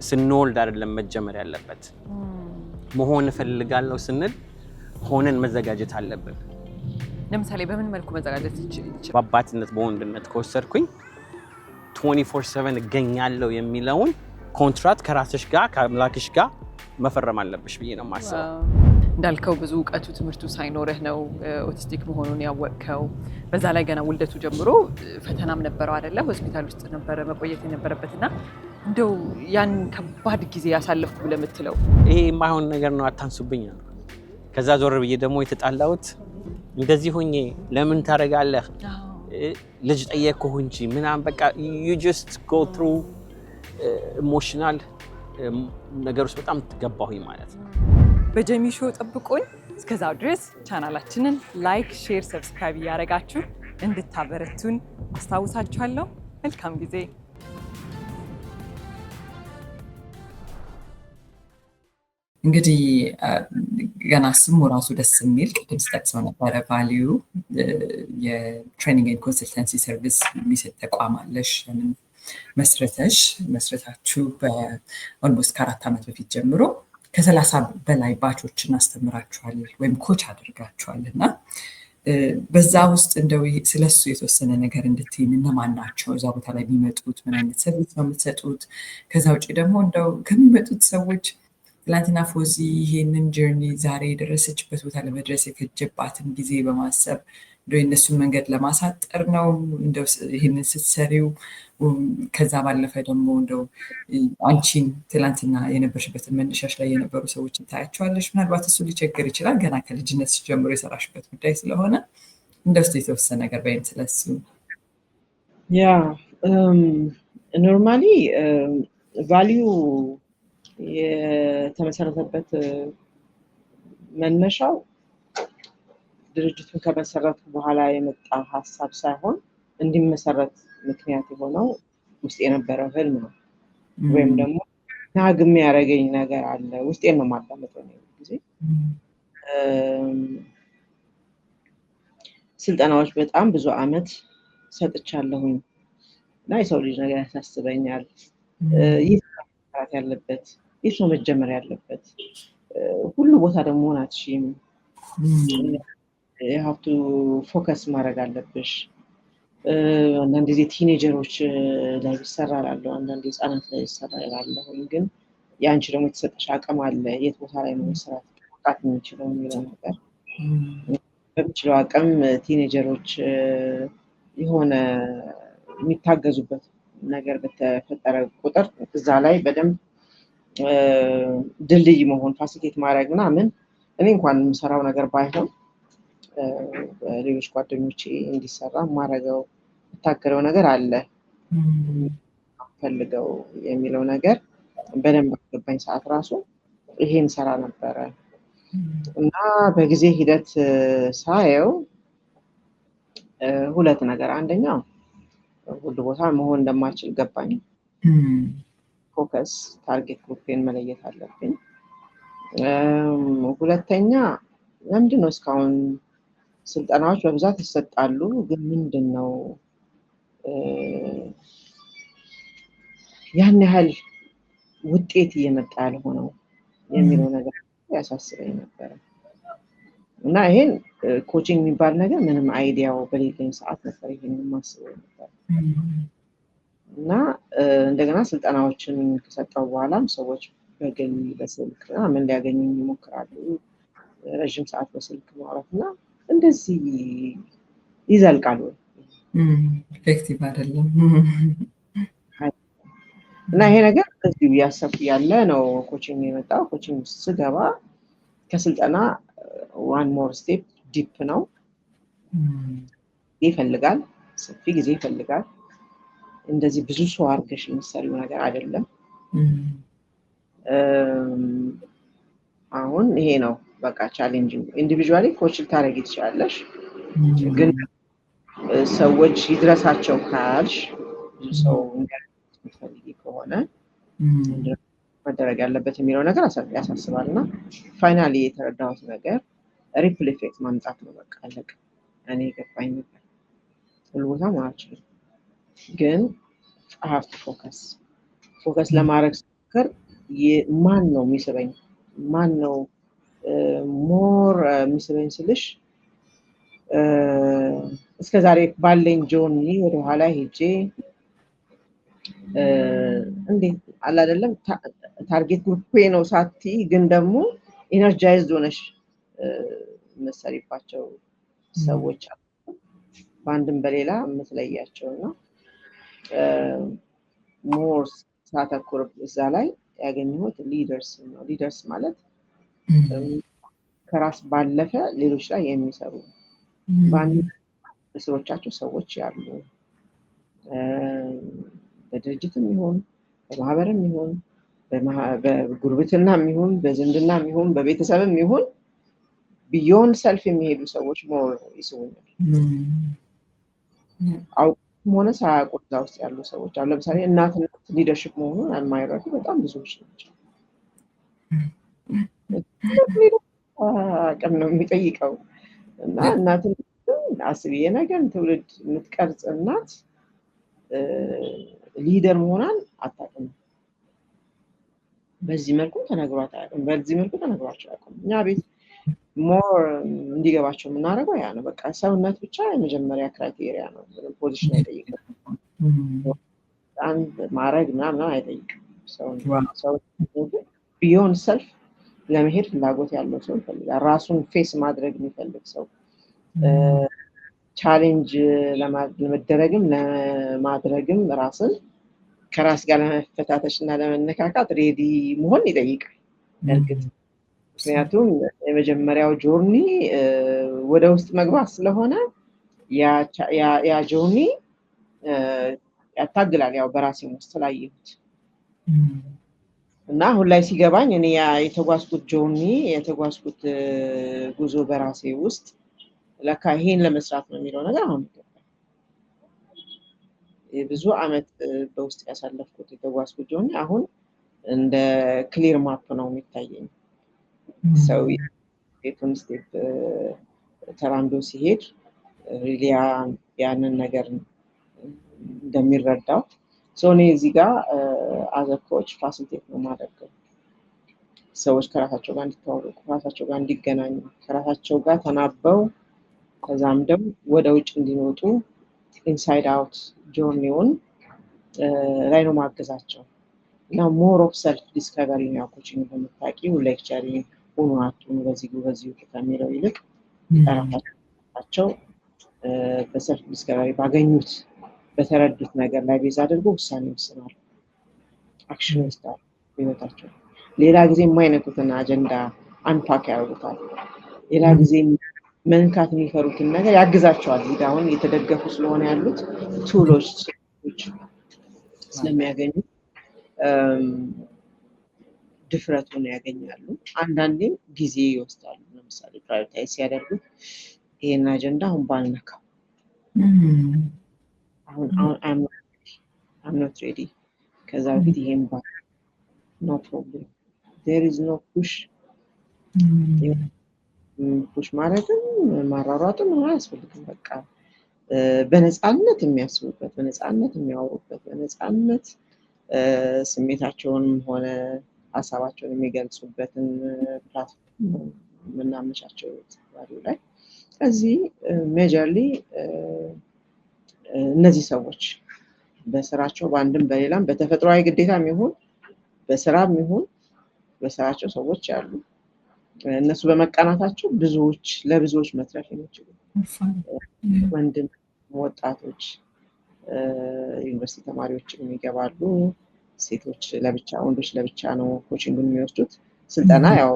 ስንወልድ አይደለም መጀመር ያለበት። መሆን እፈልጋለሁ ስንል ሆነን መዘጋጀት አለብን። ለምሳሌ በምን መልኩ መዘጋጀት ይችላል? በአባትነት በወንድነት ከወሰድኩኝ 24/7 እገኛለሁ የሚለውን ኮንትራክት ከራስሽ ጋር ከአምላክሽ ጋር መፈረም አለብሽ ብዬ ነው የማስበው። እንዳልከው ብዙ እውቀቱ ትምህርቱ ሳይኖርህ ነው ኦቲስቲክ መሆኑን ያወቅከው። በዛ ላይ ገና ውልደቱ ጀምሮ ፈተናም ነበረው አይደለ? ሆስፒታል ውስጥ ነበረ መቆየት የነበረበትና እንደው ያን ከባድ ጊዜ ያሳለፍኩ ብለህ የምትለው ይሄ የማይሆን ነገር ነው አታንሱብኝ ነው። ከዛ ዞር ብዬ ደግሞ የተጣላሁት እንደዚህ ሆኜ ለምን ታደርጋለህ ልጅ ጠየቅኩህ እንጂ ምናምን በቃ you just go through emotional ነገር ውስጥ በጣም ገባሁኝ ማለት ነው። በጀሚሾ ጠብቁን። እስከዛው ድረስ ቻናላችንን ላይክ፣ ሼር፣ ሰብስክራይብ እያደረጋችሁ እንድታበረቱን አስታውሳችኋለሁ። መልካም ጊዜ። እንግዲህ ገና ስሙ ራሱ ደስ የሚል ቅድም ስጠቅሰው ነበረ ቫሊዩ የትሬኒንግ ኤንድ ኮንሰልተንሲ ሰርቪስ የሚሰጥ ተቋም አለሽ። መስረታችሁ በኦልሞስት ከ4 ዓመት በፊት ጀምሮ ከ30 በላይ ባቾችን አስተምራችኋል ወይም ኮች አድርጋችኋል እና በዛ ውስጥ እንደው ስለሱ የተወሰነ ነገር እንድትይን እነማን ናቸው እዛ ቦታ ላይ የሚመጡት? ምን አይነት ሰርቪስ ነው የምትሰጡት? ከዛ ውጭ ደግሞ እንደው ከሚመጡት ሰዎች ትላንትና ፎዚ ይሄንን ጀርኒ ዛሬ የደረሰችበት ቦታ ለመድረስ የፈጀባትን ጊዜ በማሰብ እንደው የእነሱን መንገድ ለማሳጠር ነው እንደው ይሄንን ስትሰሪው? ከዛ ባለፈ ደግሞ እንደው አንቺን ትላንትና የነበርሽበትን መነሻሽ ላይ የነበሩ ሰዎችን ታያቸዋለሽ። ምናልባት እሱ ሊቸግር ይችላል ገና ከልጅነት ጀምሮ የሰራሽበት ጉዳይ ስለሆነ እንደው እስኪ የተወሰነ ነገር በይን ስለሱ። ያ ኖርማሊ ቫልዩ የተመሰረተበት መነሻው ድርጅቱን ከመሰረቱ በኋላ የመጣ ሀሳብ ሳይሆን እንዲመሰረት ምክንያት የሆነው ውስጥ የነበረው ህልም ነው። ወይም ደግሞ ናግም ያደረገኝ ነገር አለ ውስጤን ነው ማዳመጠው ነው ጊዜ ስልጠናዎች በጣም ብዙ አመት ሰጥቻለሁኝ እና የሰው ልጅ ነገር ያሳስበኛል። ይህ ማለት ያለበት ይህ ነው መጀመር ያለበት ሁሉ ቦታ ደግሞ ናትሽም you have to focus ማድረግ አለብሽ። አንዳንድ ጊዜ ቲኔጀሮች ላይ ይሰራል አንዳንድ ህፃናት ላይ ይሰራል ግን ያንቺ ደግሞ የተሰጠሽ አቅም አለ የት ቦታ ላይ ነው መስራት ማውጣት የሚችለው የሚለው ነገር በሚችለው አቅም ቲኔጀሮች የሆነ የሚታገዙበት ነገር በተፈጠረ ቁጥር እዛ ላይ በደንብ ድልድይ መሆን ፋሲሊቴት ማድረግ ምናምን እኔ እንኳን የምሰራው ነገር ባይሆን ሌሎች ጓደኞቼ እንዲሰራ ማረጋው ታከረው ነገር አለ ፈልገው የሚለው ነገር በደንብ አገባኝ ሰዓት ራሱ ይሄን ሰራ ነበር እና በጊዜ ሂደት ሳየው ሁለት ነገር አንደኛው ሁሉ ቦታ መሆን እንደማይችል ገባኝ ፎከስ ታርጌት ግሩፕን መለየት አለብኝ ሁለተኛ ለምንድነው እስካሁን ስልጠናዎች በብዛት ይሰጣሉ ግን ምንድነው ያን ያህል ውጤት እየመጣ ያልሆነው የሚለው ነገር ያሳስበኝ ነበር እና ይሄን ኮቺንግ የሚባል ነገር ምንም አይዲያው በሌለኝ ሰዓት ነበር ይሄንን ማስበው ነበር እና እንደገና ስልጠናዎችን ከሰጠው በኋላም ሰዎች በግል በስልክ ምን ሊያገኙኝ ይሞክራሉ ረጅም ሰዓት በስልክ ማውራትና እንደዚህ ይዘልቃሉ ኢፌክቲቭ አይደለም እና ይሄ ነገር እዚሁ ያሰፍ ያለ ነው ኮቺንግ የመጣው ኮቺንግ ስገባ ከስልጠና one more step deep ነው ይፈልጋል ሰፊ ጊዜ ይፈልጋል እንደዚህ ብዙ ሰው አርገሽ የምትሰሪው ነገር አይደለም አሁን ይሄ ነው በቃ ቻሌንጂንግ ኢንዲቪጁዋሊ ኮች ልታረጊ ትችላለሽ ግን ሰዎች ይድረሳቸው ካልሽ ሰው እንደፈልጊ ከሆነ መደረግ ያለበት የሚለው ነገር ያሳስባልና ፋይናሊ የተረዳሁት ነገር ሪፕል ኢፌክት ማምጣት ነው በቃ አለቀ እኔ ገባኝ ነበር ሁሉ ቦታ ማለት ነው ግን I have to focus ለማድረግ ስከር ማን ነው የሚስበኝ ማን ነው ሞር የሚስበኝ ስልሽ እስከዛሬ ባለኝ ጆርኒ ወደ ኋላ ሄጄ እንዴ አላ አይደለም ታርጌት ግሩፕ ነው ሳቲ ግን ደግሞ ኢነርጃይዝድ ሆነሽ መሰሪባቸው ሰዎች አሉ ባንድም በሌላ መስለያቸውና ሞር ሳተኩር እዛ ላይ ያገኘሁት ሊደርስ ማለት ከራስ ባለፈ ሌሎች ላይ የሚሰሩ ባንድ ሰዎቻቸው ሰዎች ያሉ በድርጅትም ይሁን በማህበርም ይሁን በጉርብትናም ይሁን በዝምድናም ይሁን በቤተሰብም ይሁን ቢዮንድ ሰልፍ የሚሄዱ ሰዎች ሞር ይስቡኛል አውቁም ሆነ ሳያውቁ እዛ ውስጥ ያሉ ሰዎች አሉ ለምሳሌ እናትነት ሊደርሺፕ መሆኑን የማይረዱ በጣም ብዙዎች ናቸው አቅም ነው የሚጠይቀው እና እናትን አስቢ የነገን ትውልድ የምትቀርጽ እናት ሊደር መሆኗን አታውቅም በዚህ መልኩ ተነግሯቸው አያውቅም እኛ ቤት ሞር እንዲገባቸው የምናደርገው ያ ነው በቃ ሰውነት ብቻ የመጀመሪያ ክራይቴሪያ ነው ፖዚሽን አይጠይቅም አንድ ማድረግ ምናምን አይጠይቅም ሰው ቢዮንድ ሰልፍ ለመሄድ ፍላጎት ያለው ሰው ይፈልጋል ራሱን ፌስ ማድረግ የሚፈልግ ሰው ቻሌንጅ ለመደረግም ለማድረግም ራስን ከራስ ጋር ለመፈታተሽና ለመነካካት ሬዲ መሆን ይጠይቃል እርግጥ ምክንያቱም የመጀመሪያው ጆርኒ ወደ ውስጥ መግባት ስለሆነ ያ ጆርኒ ያታግላል ያው በራሴ ውስጥ ስላየሁት እና አሁን ላይ ሲገባኝ እኔ የተጓዝኩት ጆርኒ የተጓዝኩት ጉዞ በራሴ ውስጥ ለካ ይሄን ለመስራት ነው የሚለው ነገር አሁን ብዙ አመት በውስጥ ያሳለፍኩት የተጓዝኩት ጆርኒ አሁን እንደ ክሊር ማፕ ነው የሚታየኝ ሰው ስቴፕ ተራምዶ ሲሄድ ሪሊያ ያንን ነገር እንደሚረዳው እኔ እዚህ ጋር አዘ ኮች ፋሲሊቴት ነው ማድረገው ሰዎች ከራሳቸው ጋር እንዲተዋወቁ ከራሳቸው ጋር እንዲገናኙ ከራሳቸው ጋር ተናበው ተዛምደው ወደ ውጭ እንዲወጡ ኢንሳይድ አውት ጆርኒውን ላይ ነው ማገዛቸው እና ሞር ኦፍ ሰልፍ ዲስከቨሪ ነው ኮቺንግ በመታቂው ሌክቸሪንግ ሆኗቸው በዚህ ከሚለው ይልቅ ራሳቸው በሰልፍ ዲስከቨሪ ባገኙት በተረዱት ነገር ላይ ቤዝ አድርገው ውሳኔ ወስናሉ አክሽን ወስዳሉ ህይወታቸው ሌላ ጊዜ የማይነኩትን አጀንዳ አንፓክ ያደርጉታል ሌላ ጊዜ መንካት የሚፈሩትን ነገር ያግዛቸዋል እዚህ አሁን የተደገፉ ስለሆነ ያሉት ቱሎች ስለሚያገኙ ድፍረቱን ያገኛሉ አንዳንዴም ጊዜ ይወስዳሉ ለምሳሌ ፕራዮሪታይዝ ሲያደርጉ ይሄን አጀንዳ አሁን ባልነካው አሁን I'm not ready ከዛ በፊት ይሄን ባ no problem there is no push push ማለትም ማራራጥም አያስፈልግም በቃ በነፃነት የሚያስቡበት በነፃነት የሚያወሩበት በነፃነት ስሜታቸውንም ሆነ ሐሳባቸውን የሚገልጹበትን ፕላትፎርም ምናመቻቸው ተባለው ላይ እዚህ ሜጀርሊ እነዚህ ሰዎች በስራቸው በአንድም በሌላም በተፈጥሯዊ ግዴታም ይሁን በስራም ይሁን በስራቸው ሰዎች ያሉ እነሱ በመቃናታቸው ለብዙዎች መትረፍ የሚችሉ ወንድም ወጣቶች ዩኒቨርሲቲ ተማሪዎች የሚገባሉ ሴቶች ለብቻ ወንዶች ለብቻ ነው ኮቺንግን የሚወስዱት ስልጠና ያው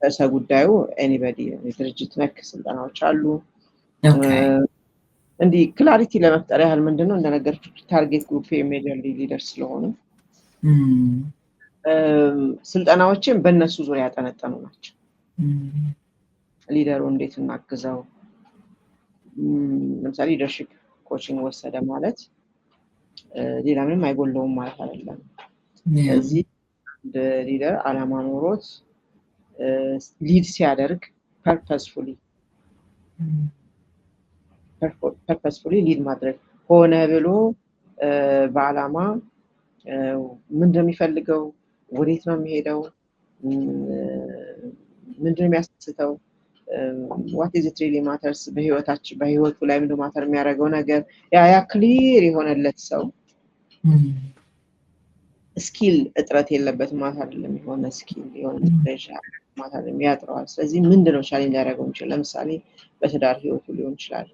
እርሰ ጉዳዩ ኤኒባዲ ድርጅት ነክ ስልጠናዎች አሉ እንዲ ክላሪቲ ለመፍጠር ያህል ምንድነው እንደነገርኩ ታርጌት ግሩፕ ሜጀር ሊደርስ ስለሆነ ስልጠናዎችን በእነሱ ዙሪያ ያጠነጠኑ ናቸው ሊደሩ እንዴት እናግዘው ለምሳሌ ሊደርሺፕ ኮቺንግ ወሰደ ማለት ሌላ ምንም አይጎለውም ማለት አይደለም እዚህ ሊደር አላማ ኖሮት ሊድ ሲያደርግ purposefully ሊድ ማድረግ ሆነ ብሎ በአላማ ምንድነው የሚፈልገው ወዴት ነው የሚሄደው ምንድነው የሚያስስተው what is it really matters በህይወቱ ላይ ምንድነው ማተር የሚያደርገው ነገር ያ ክሊር የሆነለት ሰው ስኪል እጥረት የለበትም ማለት አይደለም የሆነ ስኪል የሆነ ፕሬሸር ማለት አይደለም ያጥራል ስለዚህ ምንድነው ቻሌንጅ ያደርገው ይችላል ለምሳሌ በትዳር ህይወቱ ሊሆን ይችላል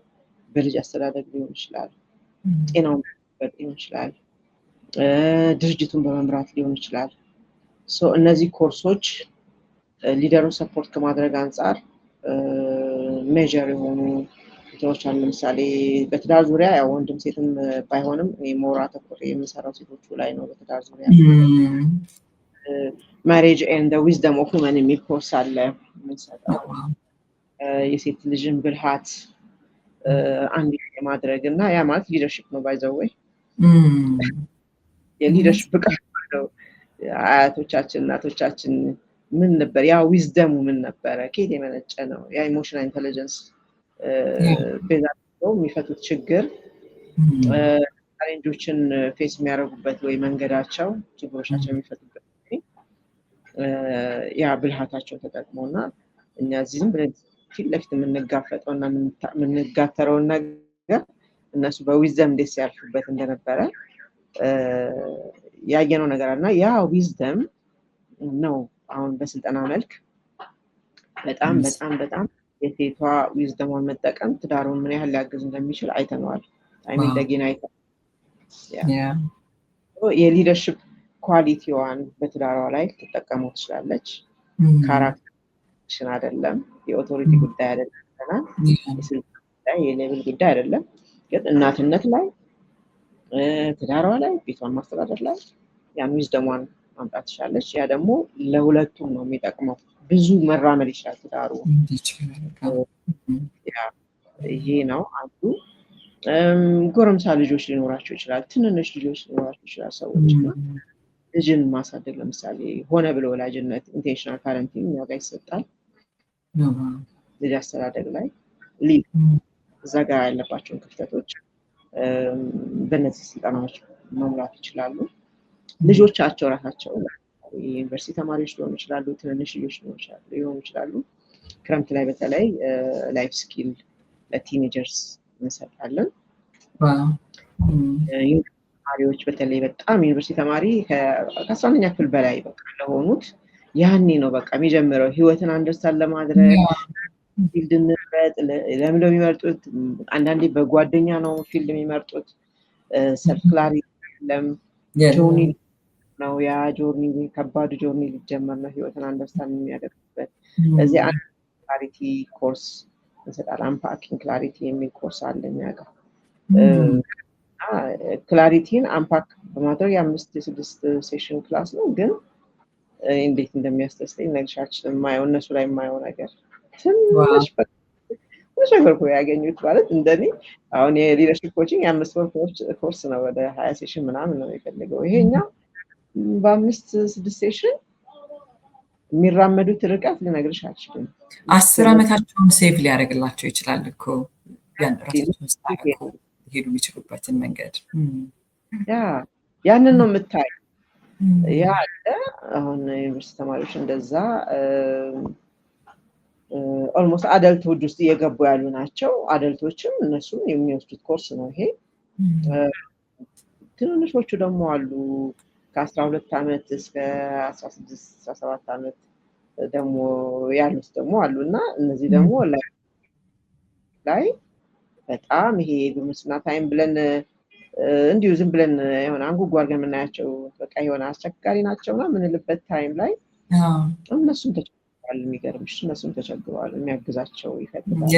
በልጅ አስተዳደግ ሊሆን ይችላል ጤናው ሊሆን ይችላል ድርጅቱን በመምራት ሊሆን ይችላል እነዚህ ኮርሶች ሊደሩን ሰፖርት ከማድረግ አንፃር ሜጀር የሆኑ እንትኖች አሉ ለምሳሌ በትዳር ዙሪያ ያው ወንድም ሴትም ባይሆንም ሞራ ተኮር የምሰራው ሴቶቹ ላይ ነው በትዳር ዙሪያ marriage and the wisdom of women የሚል ኮርስ አለ የምንሰጠው የሴት ልጅን ብልሃት አንድ የማድረግ እና ያ ማለት ሊደርሺፕ ነው ባይ ዘ ወይ የሊደርሺፕ ብቃት ነው አያቶቻችን እናቶቻችን ምን ነበር ያ ዊዝደሙ ምን ነበር ከየት የመነጨ ነው ያ ኢሞሽናል ኢንተለጀንስ በዛው የሚፈቱት ችግር ቻሌንጆችን ፌስ የሚያደርጉበት ወይ መንገዳቸው ችግሮቻቸው የሚፈቱበት ያ ብልሃታቸው ተጠቅመውና እኛ እዚህም ብለን ፊት ለፊት የምንጋፈጠውና የምንጋተረው ነገር እነሱ በዊዝደም እንዴት ያልፉበት እንደነበረ ያየነው ነገር አለና ያ ዊዝደም ነው አሁን በስልጠና መልክ በጣም የሴቷ ዊዝደሟን መጠቀም ትዳሩን ምን ያህል ሊያግዝ እንደሚችል አይተነዋል አይሚን ደጊና የሊደርሺፕ ኳሊቲዋን በትዳሯ ላይ ተጠቀመው ትችላለች ካራክተር አይደለም የኦቶሪቲ ጉዳይ አይደለም የስልጣን ጉዳይ የሌቭል ጉዳይ አይደለም ግን እናትነት ላይ ትዳሯ ላይ ቤቷን ማስተዳደር ላይ ያን ዊዝደሟን ማምጣት ትችላለች። ያ ደግሞ ለሁለቱም ነው የሚጠቅመው። ብዙ መራመድ ይችላል ትዳሩ። ይሄ ነው አንዱ። ጎረምሳ ልጆች ሊኖራቸው ይችላል፣ ትንንሽ ልጆች ሊኖራቸው ይችላል ሰዎች እና ልጅን ማሳደግ ለምሳሌ ሆነ ብሎ ወላጅነት ኢንቴንሽናል ፓረንቲንግ እኛ ጋር ይሰጣል። ልጅ አስተዳደግ ላይ እዛ ጋር ያለባቸውን ክፍተቶች በእነዚህ ስልጠናዎች መሙላት ይችላሉ። ልጆቻቸው ራሳቸው የዩኒቨርሲቲ ተማሪዎች ሊሆኑ ይችላሉ፣ ትንንሽ ልጆች ሊሆኑ ይችላሉ። ክረምት ላይ በተለይ ላይፍ ስኪል ለቲኔጀርስ እንሰጣለን። ተማሪዎች በተለይ በጣም ዩኒቨርሲቲ ተማሪ ከ11ኛ ክፍል በላይ በቃ ለሆኑት ያኔ ነው በቃ የሚጀምረው ህይወትን አንደርስታንድ ለማድረግ ፊልድ እንምረጥ ለምን የሚመርጡት። አንዳንዴ በጓደኛ ነው ፊልድ የሚመርጡት። ሰልፍ ክላሪቲ ጆርኒ ነው። ያ ጆርኒ ከባዱ ጆርኒ ሊጀመር ነው ህይወትን አንደርስታንድ የሚያደርጉበት። እዚህ አንድ ክላሪቲ ኮርስ እንሰጣለን። አንፓኪንግ ክላሪቲ የሚል ኮርስ አለ እኛ ጋር። ክላሪቲን አንፓክ በማድረግ የ5-6 ሴሽን ክላስ ነው። ግን እንዴት እንደሚያስተስተኝ ነግሻችን የማየው እነሱ ላይ የማየው ነገር ትንሽ ነገር እኮ ያገኙት ማለት እንደኔ አሁን የሊደርሺፕ ኮቺንግ የ5 ወር ኮርስ ነው። ወደ 20 ሴሽን ምናምን ነው የሚፈልገው። ይሄኛው በ5-6 ሴሽን የሚራመዱት ርቀት ልነግርሽ አልችልም። 10 ዓመታቸውን ሴቭ ሊያደርግላቸው ይችላል እኮ ያን ራሳቸውን ሄዱ የሚችሉበትን መንገድ ያንን ነው የምታየው። ያ አሁን ዩኒቨርሲቲ ተማሪዎች እንደዛ ኦልሞስት አደልትሁድ ውስጥ እየገቡ ያሉ ናቸው። አደልቶችም እነሱም የሚወስዱት ኮርስ ነው ይሄ። ትንንሾቹ ደግሞ አሉ ከ12 ዓመት እስከ 16-17 ዓመት ደግሞ ያሉት ደግሞ አሉ እና እነዚህ ደግሞ ላይ በጣም ይሄ በሙስና ታይም ብለን እንዲሁ ዝም ብለን የሆነ አንጉጉ አድርገን የምናያቸው በቃ የሆነ አስቸጋሪ ናቸው እና ምንልበት ታይም ላይ እነሱም ተቸግረዋል። የሚገርምሽ እነሱም ተቸግረዋል። የሚያግዛቸው ይፈልጋል።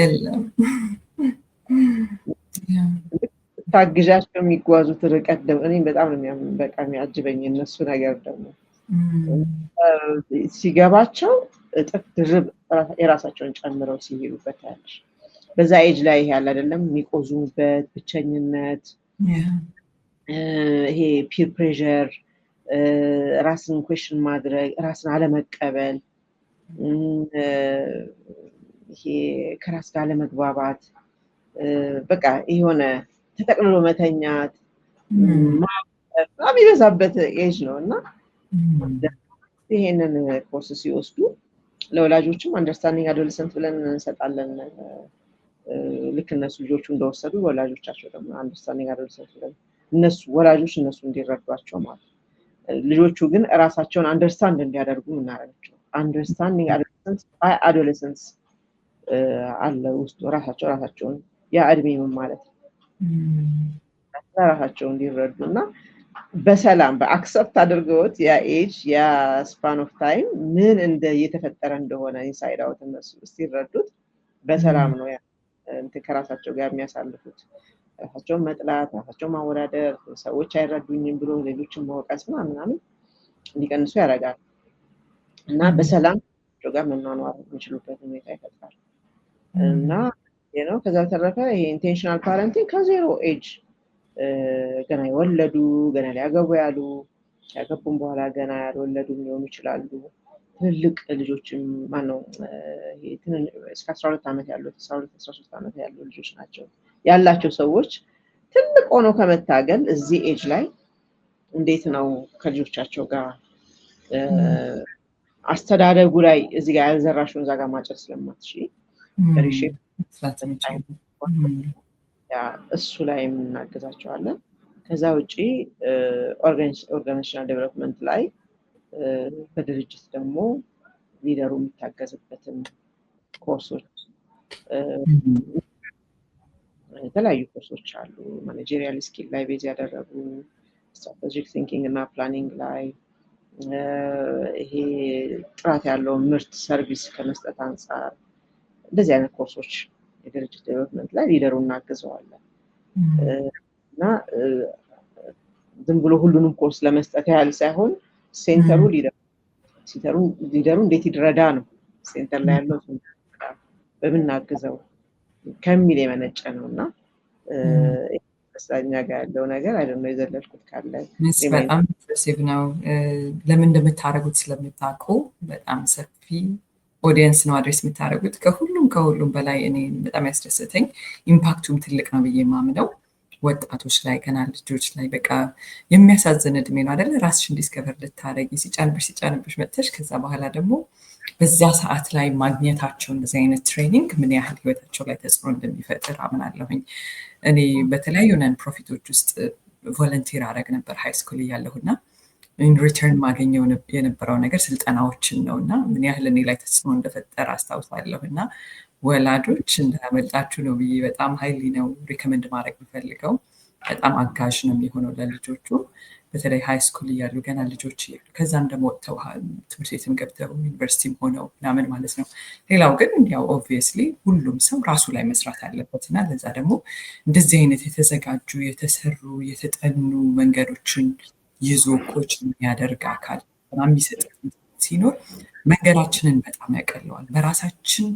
ታግዣቸው የሚጓዙት ርቀት ደግሞ እኔ በጣም ነው በቃ የሚያጅበኝ እነሱ ነገር ደግሞ ሲገባቸው እጥፍ ድርብ የራሳቸውን ጨምረው ሲሄዱበት ያለሽ በዛ ኤጅ ላይ ያለ አይደለም የሚቆዙበት ብቸኝነት፣ ይሄ ፒር ፕሬሸር፣ ራስን ኩዌሽን ማድረግ፣ ራስን አለመቀበል፣ ይሄ ከራስ ጋር አለመግባባት፣ በቃ የሆነ ተጠቅልሎ መተኛት የሚበዛበት ኤጅ ነው እና ይሄንን ኮርስ ሲወስዱ ለወላጆችም አንደርስታንዲንግ አዶለሰንት ብለን እንሰጣለን። ልክ እነሱ ልጆቹ እንደወሰዱ ወላጆቻቸው ደግሞ አንደርስታንዲንግ አዶለሰንት ብለን እነሱ ወላጆች እነሱ እንዲረዷቸው ማለት ልጆቹ ግን ራሳቸውን አንደርስታንድ እንዲያደርጉ እናደርጋቸው። አንደርስታንዲንግ አዶለሰንስ አለ ውስጡ ራሳቸውን ያ እድሜ ምን ማለት ነው ራሳቸውን እንዲረዱ እና በሰላም በአክሰፕት አድርገውት ያ ኤጅ ያ ስፓን ኦፍ ታይም ምን እየተፈጠረ እንደሆነ ኢንሳይድ አውት እነሱ ሲረዱት በሰላም ነው ያ ከራሳቸው ጋር የሚያሳልፉት። ራሳቸውን መጥላት፣ ራሳቸውን ማወዳደር፣ ሰዎች አይረዱኝም ብሎ ሌሎችን መወቀስ ምናምን እንዲቀንሱ ያደርጋል እና በሰላም ጋር መኗኗር የሚችሉበት ሁኔታ ይፈጥራል እና ነው። ከዛ በተረፈ ይሄ ኢንቴንሽናል ፓረንቲንግ ከዜሮ ኤጅ ገና የወለዱ ገና ሊያገቡ ያሉ ያገቡም በኋላ ገና ያልወለዱ ሊሆኑ ይችላሉ። ትልቅ ልጆችም ማነው እስከ 12 ዓመት ያሉት 12-13 ዓመት ያሉ ልጆች ናቸው ያላቸው ሰዎች ትልቅ ሆኖ ከመታገል እዚህ ኤጅ ላይ እንዴት ነው ከልጆቻቸው ጋር አስተዳደጉ ላይ እዚህ ጋር ያልዘራሽውን እዛ ጋር ማጨድ ስለማትችይ ሪሼፕ እሱ ላይ እናግዛቸዋለን። ከዛ ውጪ ኦርጋናይዜሽናል ዴቨሎፕመንት ላይ በድርጅት ደግሞ ሊደሩ የሚታገዝበትን ኮርሶች የተለያዩ ኮርሶች አሉ። ማኔጀሪያል ስኪል ላይ ቤዝ ያደረጉ ስትራቴጂክ ቲንኪንግ እና ፕላኒንግ ላይ ይሄ ጥራት ያለው ምርት ሰርቪስ ከመስጠት አንጻር እንደዚህ አይነት ኮርሶች የድርጅት ዴቨሎፕመንት ላይ ሊደሩ እናግዘዋለን እና ዝም ብሎ ሁሉንም ኮርስ ለመስጠት ያህል ሳይሆን ሴንተሩ ሊደሩ እንዴት ይድረዳ ነው ሴንተር ላይ ያለው በምናግዘው ከሚል የመነጨ ነውና ስለኛ ጋር ያለው ነገር አይደለም የዘለልኩት ካለ በጣም ኢምፕሬሲቭ ነው። ለምን እንደምታረጉት ስለምታውቁ በጣም ሰፊ ኦዲየንስ ነው አድሬስ የምታደርጉት። ከሁሉም በላይ እኔ በጣም ያስደስተኝ ኢምፓክቱም ትልቅ ነው ብዬ ማምነው ወጣቶች ላይ ገና ልጆች ላይ በቃ የሚያሳዝን እድሜ ነው አይደለ? ራስሽን ዲስከቨር ልታረጊ ሲጫንብሽ መጥተሽ ከዛ በኋላ ደግሞ በዛ ሰዓት ላይ ማግኘታቸው እንደዚህ አይነት ትሬኒንግ ምን ያህል ህይወታቸው ላይ ተጽዕኖ እንደሚፈጥር አምናለሁኝ። እኔ በተለያዩ ነን ፕሮፊቶች ውስጥ ቮለንቲር አረግ ነበር ሃይ ስኩል እያለሁና ኢን ሪተርን ማገኘው የነበረው ነገር ስልጠናዎችን ነው እና ምን ያህል እኔ ላይ ተጽዕኖ እንደፈጠረ አስታውሳለሁ። እና ወላጆች እንዳያመልጣችሁ ነው ብዬ በጣም ሀይሊ ነው ሪከመንድ ማድረግ የምፈልገው። በጣም አጋዥ ነው የሚሆነው ለልጆቹ በተለይ ሃይ ስኩል እያሉ ገና ልጆች እያሉ ከዛም ደግሞ ወጥተው ትምህርት ቤትም ገብተው ዩኒቨርሲቲም ሆነው ምናምን ማለት ነው። ሌላው ግን ያው ኦብቪየስሊ ሁሉም ሰው ራሱ ላይ መስራት አለበት እና ለዛ ደግሞ እንደዚህ አይነት የተዘጋጁ የተሰሩ የተጠኑ መንገዶችን ይዞ ኮች የሚያደርግ አካል በጣም የሚሰጥ ሲኖር መንገዳችንን በጣም ያቀለዋል። በራሳችን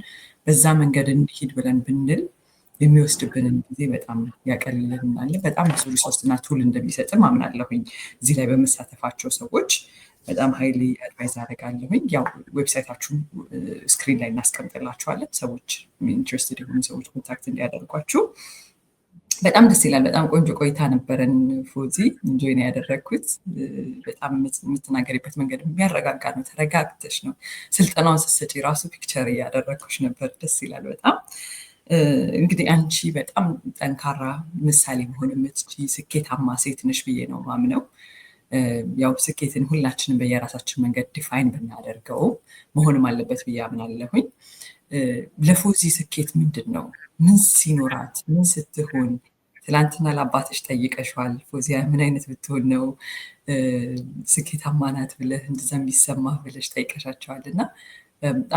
በዛ መንገድ እንሂድ ብለን ብንል የሚወስድብንን ጊዜ በጣም ያቀልልናል። በጣም ብዙ ሪሶርስና ቱል እንደሚሰጥም አምናለሁኝ። እዚህ ላይ በመሳተፋቸው ሰዎች በጣም ሀይሊ አድቫይዝ አደርጋለሁኝ። ያው ዌብሳይታችሁን ስክሪን ላይ እናስቀምጥላችኋለን። ሰዎች ኢንትረስትድ የሆኑ ሰዎች ኮንታክት እንዲያደርጓችሁ። በጣም ደስ ይላል። በጣም ቆንጆ ቆይታ ነበረን ፎዚ። እንጆይ ነው ያደረግኩት። በጣም የምትናገሪበት መንገድ የሚያረጋጋ ነው። ተረጋግተሽ ነው ስልጠናውን ስትሰጪ ራሱ ፒክቸር እያደረግኩሽ ነበር። ደስ ይላል በጣም። እንግዲህ አንቺ በጣም ጠንካራ ምሳሌ መሆን የምትችይ ስኬታማ ሴት ነሽ ብዬ ነው ማምነው። ያው ስኬትን ሁላችንም በየራሳችን መንገድ ዲፋይን ብናደርገው መሆንም አለበት ብዬ አምናለሁኝ። ለፎዚ ስኬት ምንድን ነው? ምን ሲኖራት? ምን ስትሆን? ትላንትና ለአባትሽ ጠይቀሽዋል። ፎዚያ ምን አይነት ብትሆን ነው ስኬታማ ናት ብለህ እንደዛ የሚሰማ ብለሽ ጠይቀሻቸዋል። እና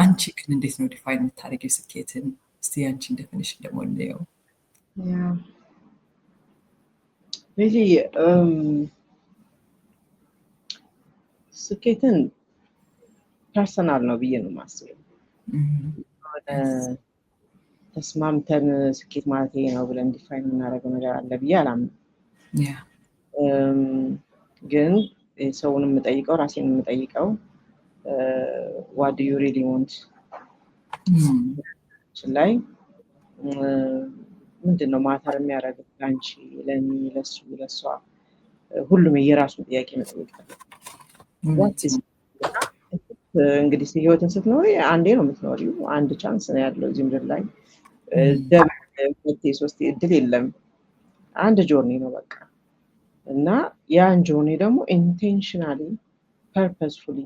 አንቺ ግን እንዴት ነው ዲፋይን የምታደርጊው ስኬትን? እስቲ አንቺን ዴፊኒሽን ደግሞ እንየው። ስኬትን ፐርሰናል ነው ብዬ ነው የማስበው። ተስማምተን ስኬት ማለት ይሄ ነው ብለን ዲፋይን የምናደርገው ነገር አለ ብዬ አላምንም። ግን ሰውን የምጠይቀው ራሴን የምጠይቀው what do you really want ላይ ምንድነው ማተር የሚያደርገው ለአንቺ፣ ለእኔ፣ ለሱ፣ ለሷ ሁሉም የራሱን ጥያቄ መጠየቅ አለበት። እንግዲህ ህይወትን ስትኖሪ አንዴ ነው የምትኖሪው። አንድ ቻንስ ነው ያለው እዚህ ምድር ላይ። ሶስቴ እድል የለም። አንድ ጆርኒ ነው በቃ። እና ያን ጆርኒ ደግሞ ኢንቴንሽናሊ ፐርፐስፉሊ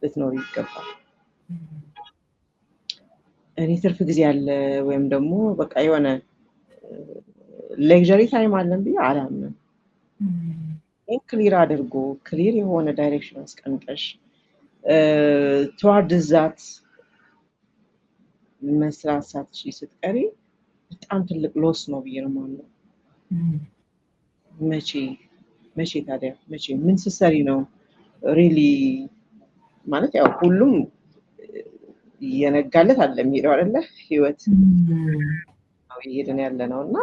ልትኖሪ ይገባል። እኔ ትርፍ ጊዜ አለ ወይም ደግሞ በቃ የሆነ ሌክዠሪ ታይም አለን ብዬ አላምንም። ክሊር አድርጎ ክሊር የሆነ ዳይሬክሽን አስቀምጠሽ towards that መስራት ሳትችይ ስትቀሪ በጣም ትልቅ ሎስ ነው ብዬ ነው የማምነው። መቼ ታዲያ ምን ስትሰሪ ነው ሪሊ ማለት ያው ሁሉም እየነጋለት አለ የሚሄደው አይደለ? ህይወት ነው እየሄድን ያለ ነው እና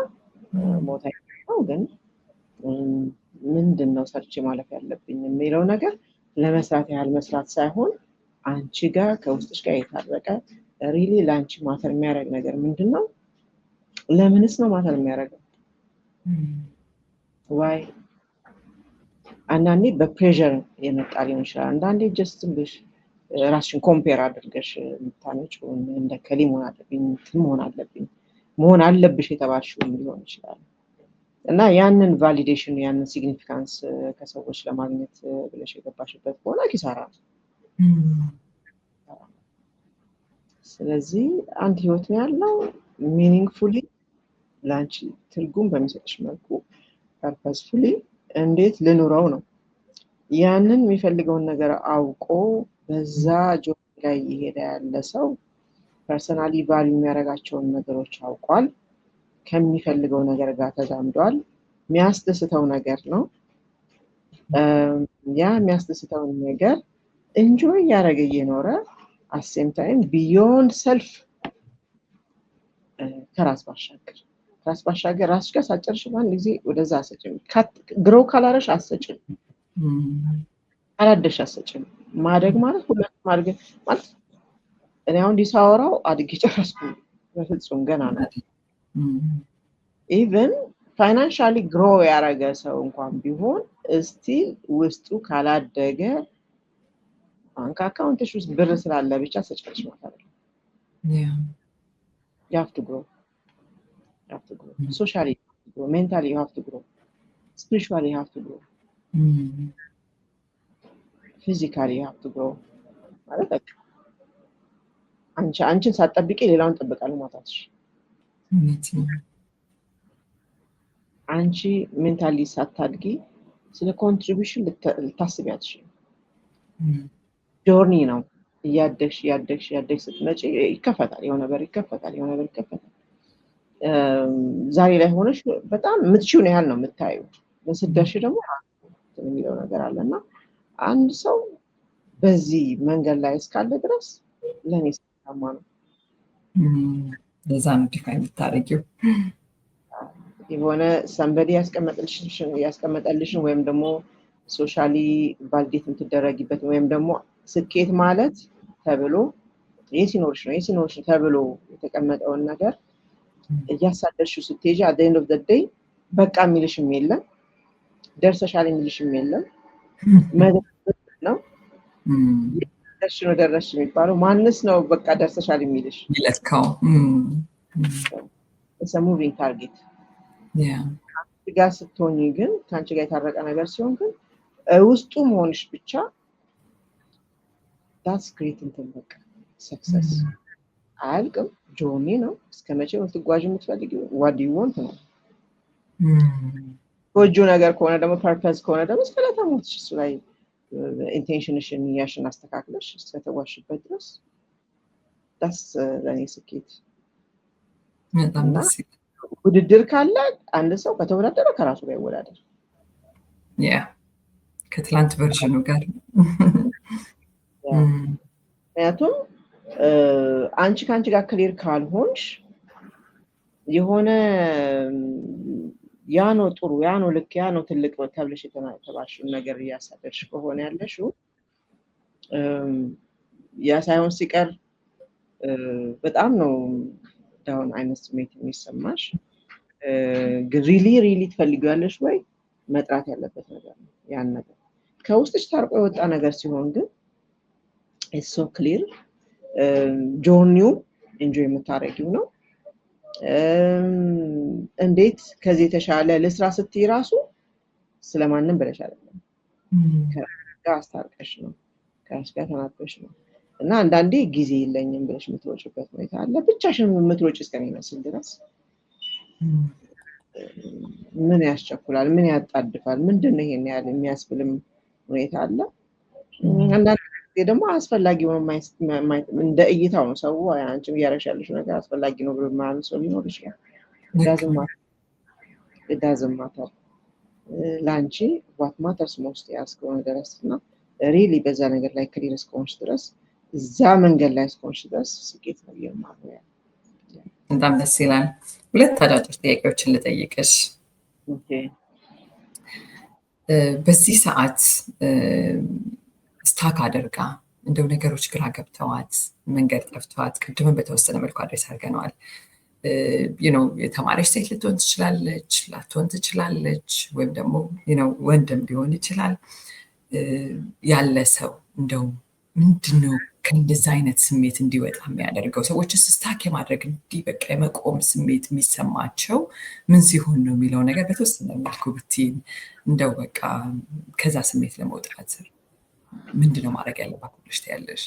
ሞታ ነው። ግን ምንድነው ሰርቼ ማለፍ ያለብኝ የሚለው ነገር ለመስራት ያህል መስራት ሳይሆን አንቺ ጋር ከውስጥሽ ጋር የታረቀ ሪሊ ለአንቺ ማተር የሚያደርግ ነገር ምንድነው? ለምንስ ነው ማተር የሚያደርገው? ዋይ አንዳንዴ በፕሬሸር የመጣ ሊሆን ይችላል። አንዳንዴ ጀስት ብለሽ ራስሽን ኮምፔር አድርገሽ የምታነጪው እንደ ከሊ መሆን አለብሽ የተባልሽው ሊሆን ይችላል። እና ያንን ቫሊዴሽን ያንን ሲግኒፊካንስ ከሰዎች ለማግኘት ብለሽ የገባሽበት ከሆነ ኪሳራ ነው። ስለዚህ አንድ ህይወት ነው ያለው። ሚኒንግፉሊ ላንቺ ትርጉም በሚሰጥሽ መልኩ ፐርፐስፉሊ እንዴት ልኑረው ነው። ያንን የሚፈልገውን ነገር አውቆ በዛ ጆብ ላይ እየሄደ ያለ ሰው ፐርሰናሊ ቫልዩ የሚያደርጋቸውን ነገሮች አውቋል። ከሚፈልገው ነገር ጋር ተዛምዷል። የሚያስደስተው ነገር ነው። ያ የሚያስደስተውን ነገር ኢንጆይ ያደረገ እየኖረ at same time beyond self ከራስ ባሻገር ራስሽ ጋር ሳጨርሽ ባንድ ጊዜ ወደዛ አሰጭም ግሮ ካላረሽ አሰጭም አላደሽ አሰጭም ማደግ ማለት ሁለት ማድረግ ማለት እኔ አሁን ዲሳወራው አድጌ ጨረስኩ በፍጹም ገና ነው even financially grow ያረገ ሰው እንኳን ቢሆን still ውስጡ ካላደገ ባንክ አካውንትሽ ውስጥ ብር ስላለ ብቻ ሰጭፈሽ ማለት ነው you have to grow socially you have to grow mentally you have to grow spiritually you have to grow physically you have to grow ማለት ነው አንቺን ሳትጠብቂ ሌላውን ጠብቃለሁ ማታሽ አንቺ ሜንታሊ ሳታድጊ ስለ ኮንትሪቢዩሽን ልታስቢያትሽ ጆርኒ ነው ያደግሽ ስትመጪ ይከፈታል የሆነ በር ይከፈታል ዛሬ ላይ ሆነሽ በጣም ምትችው ነው ያህል ነው የምታዩ ለስደሽ ደግሞ የሚለው ነገር አለና አንድ ሰው በዚህ መንገድ ላይ እስካለ ድረስ ለኔ ሰማ ነው ለዛም ዲፋይን ታደርጊው የሆነ somebody ያስቀመጠልሽን ወይም ደግሞ ሶሻሊ ቫሊዴት የምትደረጊበት ወይም ደግሞ ስኬት ማለት ተብሎ የሲኖርሽ ተብሎ የተቀመጠውን ነገር እያሳደርሽው ስትሄጂ at the end of the day በቃ የሚልሽም የለም ደርሰሻል የሚልሽም የለም መድረስ ነው ደርሽ የሚባለው ማንስ ነው በቃ ደርሰሻል የሚልሽ ይለካው it's a moving target ጋር ስትሆኚ ግን ካንቺ ጋር የታረቀ ነገር ሲሆን ግን ውስጡ መሆንሽ ብቻ that's great እንትን በቃ success አልቅም ጆርኒ ነው እስከመቼው ትጓዥ የምትፈልጊው what do you want ነው ጎጆ ነገር ከሆነ ደግሞ ፐርፐስ ከሆነ ደግሞ ስለተሞትሽ እሱ ላይ ኢንቴንሽንሽን ያሽን አስተካክለሽ ስለተዋሽበት ድረስ that's ለኔ ስኬት በጣም ደስ ይላል ውድድር ካለ አንድ ሰው ከተወዳደረ ከራሱ ጋር ይወዳደር ከትላንት ቨርዥኑ ጋር ምክንያቱም አንቺ ካንቺ ጋር ክሊር ካልሆንሽ የሆነ ያ ነው ጥሩ ያ ነው ልክ ያ ነው ትልቅ ነው ተብለሽ የተባልሽው ነገር እያሳደርሽ ከሆነ ያለሽው ያ ሳይሆን ሲቀር በጣም ነው ዳውን አይነት ስሜት የሚሰማሽ ሪሊ ትፈልጊያለሽ ወይ መጥራት ያለበት ነገር ነው ያን ነገር ከውስጥሽ ታርቆ የወጣ ነገር ሲሆን ግን it's so clear ጆርኒው ኢንጆይ የምታረጊው ነው እንዴት ከዚህ ተሻለ ለስራ ስትይ ራሱ ስለማንም ብለሽ አይደለም ከራስሽ አስታርቀሽ ነው ከራስሽ ጋር ተናግረሽ ነው እና አንዳንዴ ጊዜ የለኝም ብለሽ የምትሮጭበት ሁኔታ አለ ብቻሽን የምትሮጭ እስከሚመስል ድረስ ምን ያስቸኩላል ምን ያጣድፋል ምንድነው ይሄን ያህል የሚያስብልም ሁኔታ አለ አንዳንዴ ደግሞ አስፈላጊ ሆኖ እንደ እይታው ነው ሰው አንቺም ያረሻልሽ ነገር አስፈላጊ ነው ብሎ ማለት ሰው ሊኖር ይችላል it doesn't matter ላንቺ what matters most ያስከሆነ ድረስና really በዛ ነገር ላይ ክሊር እስከሆንሽ ድረስ እዛ መንገድ ላይ እስከሆንሽ ድረስ ስኬት ነው የማለው በጣም ደስ ይላል ሁለት አጫጭር ጥያቄዎችን ልጠይቅሽ በዚህ ሰዓት ስታክ አድርጋ እንደው ነገሮች ግራ ገብተዋት መንገድ ጠፍቷት ቅድምን በተወሰነ መልኩ አድሬስ አድርገነዋል የተማረች ሴት ልትሆን ትችላለች ላትሆን ትችላለች ወይም ደግሞ ወንድም ሊሆን ይችላል ያለ ሰው እንደው ምንድነው ከእንደዚህ አይነት ስሜት እንዲወጣ የሚያደርገው ሰዎች ስታክ የማድረግ እንዲህ በቃ የመቆም ስሜት የሚሰማቸው ምን ሲሆን ነው የሚለው ነገር በተወሰነ መልኩ ብትይን እንደው በቃ ከዛ ስሜት ለመውጣት ምንድነው ማድረግ ያለባት ብለሽ ትያለሽ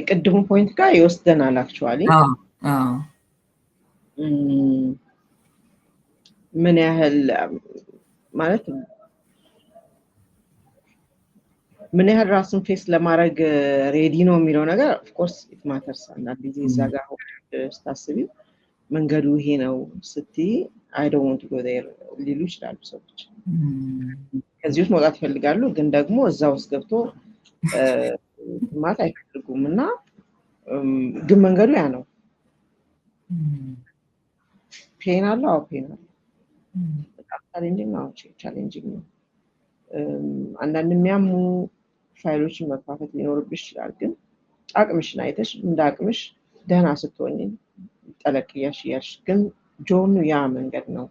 ቅድሙ ፖይንት ጋር ይወስደናል አክቹአሊ ምን ያህል ማለት ምን ያህል ራስን ፌስ ለማድረግ ሬዲ ነው የሚለው ነገር ኦፍ ኮርስ ኢት ማተርስ አንዳንድ ጊዜ እዛ ጋር ስታስቢው መንገዱ ይሄ ነው ስትይ I don't want to go there ሊሉ ይችላሉ ሰዎች። ከዚህ ውስጥ መውጣት ይፈልጋሉ፣ ግን ደግሞ እዛ ውስጥ ገብቶ ማለት አይፈልጉም እና ግን መንገዱ ያ ነው። ፔን አለው። አዎ ፔን አለው። በጣም ቻሌንጂንግ ነው። ቻሌንጂንግ ነው። አንዳንድ የሚያሙ ፋይሎችን መክፋፈት ሊኖርብሽ ይችላል፣ ግን አቅምሽን አይተሽ እንደ አቅምሽ ደህና ስትሆኝ ጠለቅ እያልሽ ግን ጆርኑ ያ መንገድ ነው።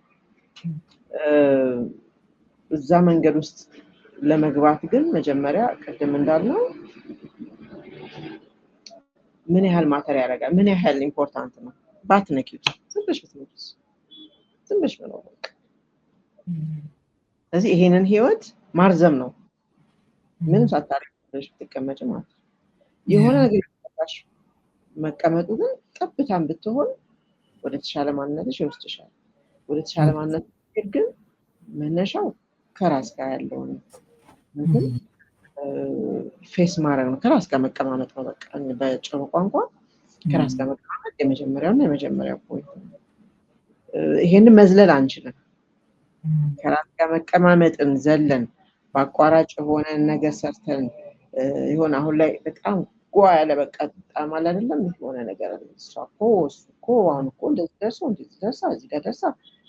እዛ መንገድ ውስጥ ለመግባት ግን መጀመሪያ ቅድም እንዳልነው ምን ያህል ማተር ያደርጋል፣ ምን ያህል ኢምፖርታንት ነው። ባትነኪው ትንሽ ብትሞክስ ትንሽ ነው። ስለዚህ ይሄንን ህይወት ማርዘም ነው። ምንም ሳታረግሽ ብትቀመጭ ማለት ነው። የሆነ ነገር መቀመጡ ግን ጠብታም ብትሆን ወደ ተሻለ ማንነትሽ ይወስድሻል። ወደ ተሻለ ማንነት ግን መነሻው ከራስ ጋር ያለው ነው። ፌስ ማድረግ ነው። ከራስ ጋር መቀማመጥ ነው። በቃ በጭሩ ቋንቋ ከራስ ጋር መቀማመጥ የመጀመሪያውና የመጀመሪያው ፖይንት ነው። ይሄንን መዝለል አንችልም። ከራስ ጋር መቀማመጥን ዘለን በአቋራጭ የሆነ ነገር ሰርተን ይሆን አሁን ላይ በጣም ጓ ያለ በቃ በጣም አለ አይደለም የሆነ ነገር እሱ እኮ አሁን እኮ እንደዚህ ደርሳ እዚህ ጋር ደርሳ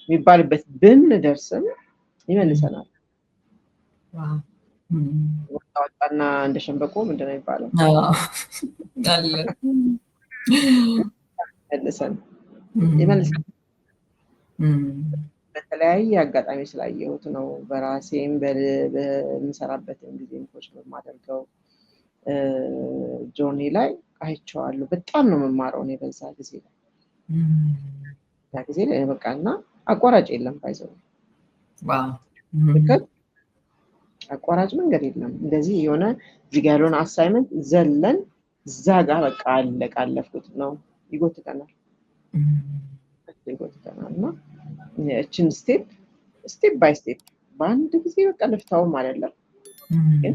የሚባልበት ብንደርስም ይመልሰናል። ወጣና እንደ ሸንበቆ ምንድን ነው የሚባለው? ይመልሰን በተለያየ አጋጣሚ ስላየሁት ነው። በራሴም በምሰራበትም ጊዜ ኮች በማደርገው ጆርኒ ላይ አይቼዋለሁ። በጣም ነው የምማረው እኔ በዛ ጊዜ ላይ በቃ እና አቋራጭ የለም። ባይዘው አቋራጭ መንገድ የለም። እንደዚህ የሆነ እዚህ ጋር ያለውን አሳይመንት ዘለን እዛ ጋር በቃ አለፍኩት ነው። ይጎትተናል እና እችን ስቴፕ ባይ ስቴፕ በአንድ ጊዜ በቃ ልፍታውም አይደለም፣ ግን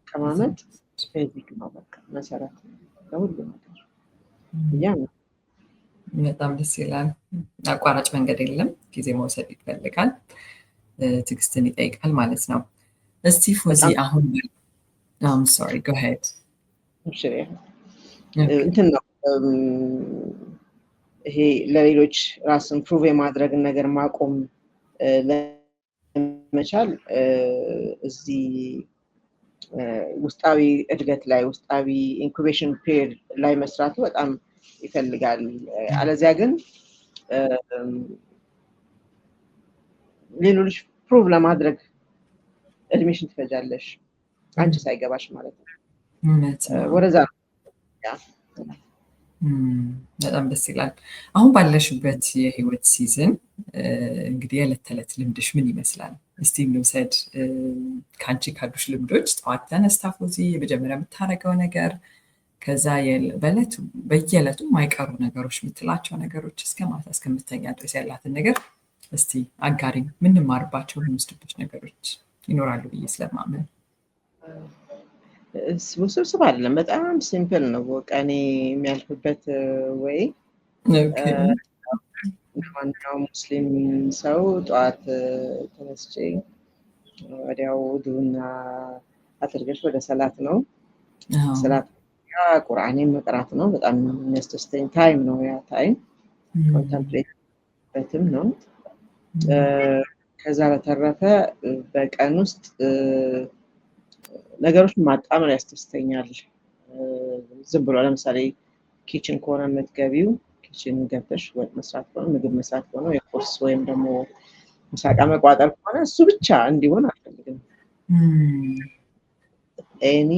ከማመጥ ቤዚክ ነው። በቃ መሰረት ለሁሉ ነገር ያ ነው። በጣም ደስ ይላል። አቋራጭ መንገድ የለም። ጊዜ መውሰድ ይፈልጋል፣ ትዕግስትን ይጠይቃል ማለት ነው። እስቲ ፎዚ አሁን ሶሪ ጎ ሄድ እንትን ነው ይሄ ለሌሎች ራስን ፕሩቭ የማድረግን ነገር ማቆም ለመቻል እዚህ ውስጣዊ እድገት ላይ ውስጣዊ ኢንኩቤሽን ፔሪድ ላይ መስራቱ በጣም ይፈልጋል። አለዚያ ግን ሌሎች ፕሩቭ ለማድረግ እድሜሽን ትፈጃለሽ አንቺ ሳይገባሽ ማለት ነው። ወደዛ በጣም ደስ ይላል። አሁን ባለሽበት የህይወት ሲዝን እንግዲህ የዕለት ተዕለት ልምድሽ ምን ይመስላል? እስቲ እንውሰድ። ከአንቺ ካሉሽ ልምዶች ጠዋት ተነስታ ፎዚ የመጀመሪያ የምታደርገው ነገር፣ ከዛ በየዕለቱ የማይቀሩ ነገሮች የምትላቸው ነገሮች እስከ ማታ እስከምተኛ ድረስ ያላትን ነገር እስቲ አጋሪኝ። ምንማርባቸው የምንወስድበት ነገሮች ይኖራሉ ብዬ ስለማመን። ውስብስብ አይደለም፣ በጣም ሲምፕል ነው። ቀኔ የሚያልፍበት ወይ ማንኛውም ሙስሊም ሰው ጠዋት ተነስቼ ወዲያው ውዱእና አድርገሽ ወደ ሰላት ነው። ሰላት ቁርአኔን መቅራት ነው። በጣም የሚያስደስተኝ ታይም ነው ያ ታይም። ኮንተምፕሌትም ነው። ከዛ በተረፈ በቀን ውስጥ ነገሮችን ማጣመር ያስደስተኛል። ዝም ብሎ ለምሳሌ ኪችን ከሆነ የምትገቢው ኪችን ገብተሽ ወጥ መስራት ከሆነ ምግብ መስራት ከሆነ የቁርስ ወይም ደግሞ ምሳቃ መቋጠር ከሆነ እሱ ብቻ እንዲሆን አልፈልግም። እኔ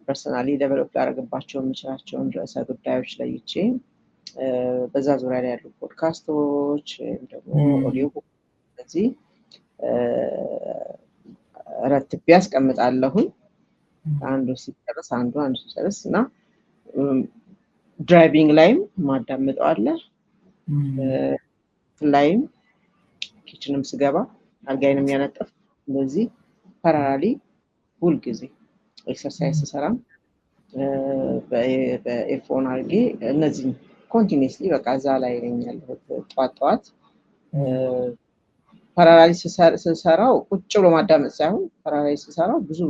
ፐርሰናሊ ዴቨሎፕ ላደርግባቸው የምችላቸውን ርዕሰ ጉዳዮች ለይቼ በዛ ዙሪያ ላይ ያሉ ፖድካስቶች ወይም ደግሞ ኦዲዮ ስለዚህ ረትቤ አስቀምጣለሁኝ። አንዱ ሲጨርስ አንዱ ሲጨርስ እና ድራይቪንግ ላይም ማዳምጠው አለ። ላይም ኪችንም ስገባ አልጋዬንም ያነጠፍ እንደዚህ ፓራራሊ ሁል ጊዜ ኤክሰርሳይዝ ስሰራ በኤርፎን አድርጌ እነዚህ ኮንቲኒስሊ በቃ እዛ ላይ ነኝ ያለሁት። ጠዋት ፓራላይዝ ስሰራው ቁጭ ብሎ ማዳመጥ ሳይሆን ፓራላይዝ ስሰራው ብዙ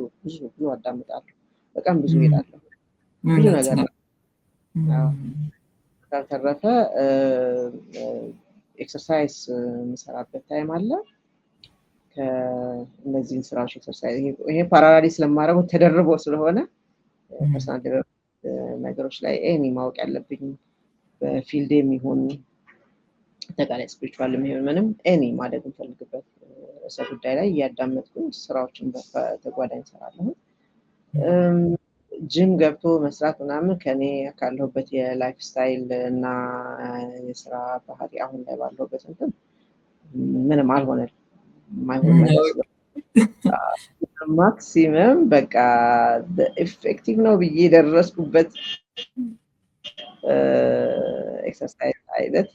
አዳምጣለሁ። በጣም ብዙ ሄዳለሁ። ብዙ ነገር ነው። ከተረፈ ኤክሰርሳይዝ የምሰራበት ታይም አለ። ከእነዚህን ስራዎች ኤክሰርሳይዝ ይሄ ፓራላይዝ ስለማደርገው ተደርቦ ስለሆነ ፐርሰናል ነገሮች ላይ እኔ ማወቅ ያለብኝ በፊልድ የሚሆን አጠቃላይ ስፒሪቹዋል የሚሆን ምንም እኔ ማደግ የምፈልግበት ርዕሰ ጉዳይ ላይ እያዳመጥኩኝ ስራዎችን በተጓዳኝ እሰራለሁ። ጅም ገብቶ መስራት ምናምን ከኔ ካለሁበት የላይፍ ስታይል እና የስራ ባህሪ አሁን ላይ ባለሁበት እንትን ምንም አልሆነልም። ማይሆን ነገር ማክሲመም በቃ ኢፌክቲቭ ነው ብዬ የደረስኩበት ኤክሰርሳይዝ አይነት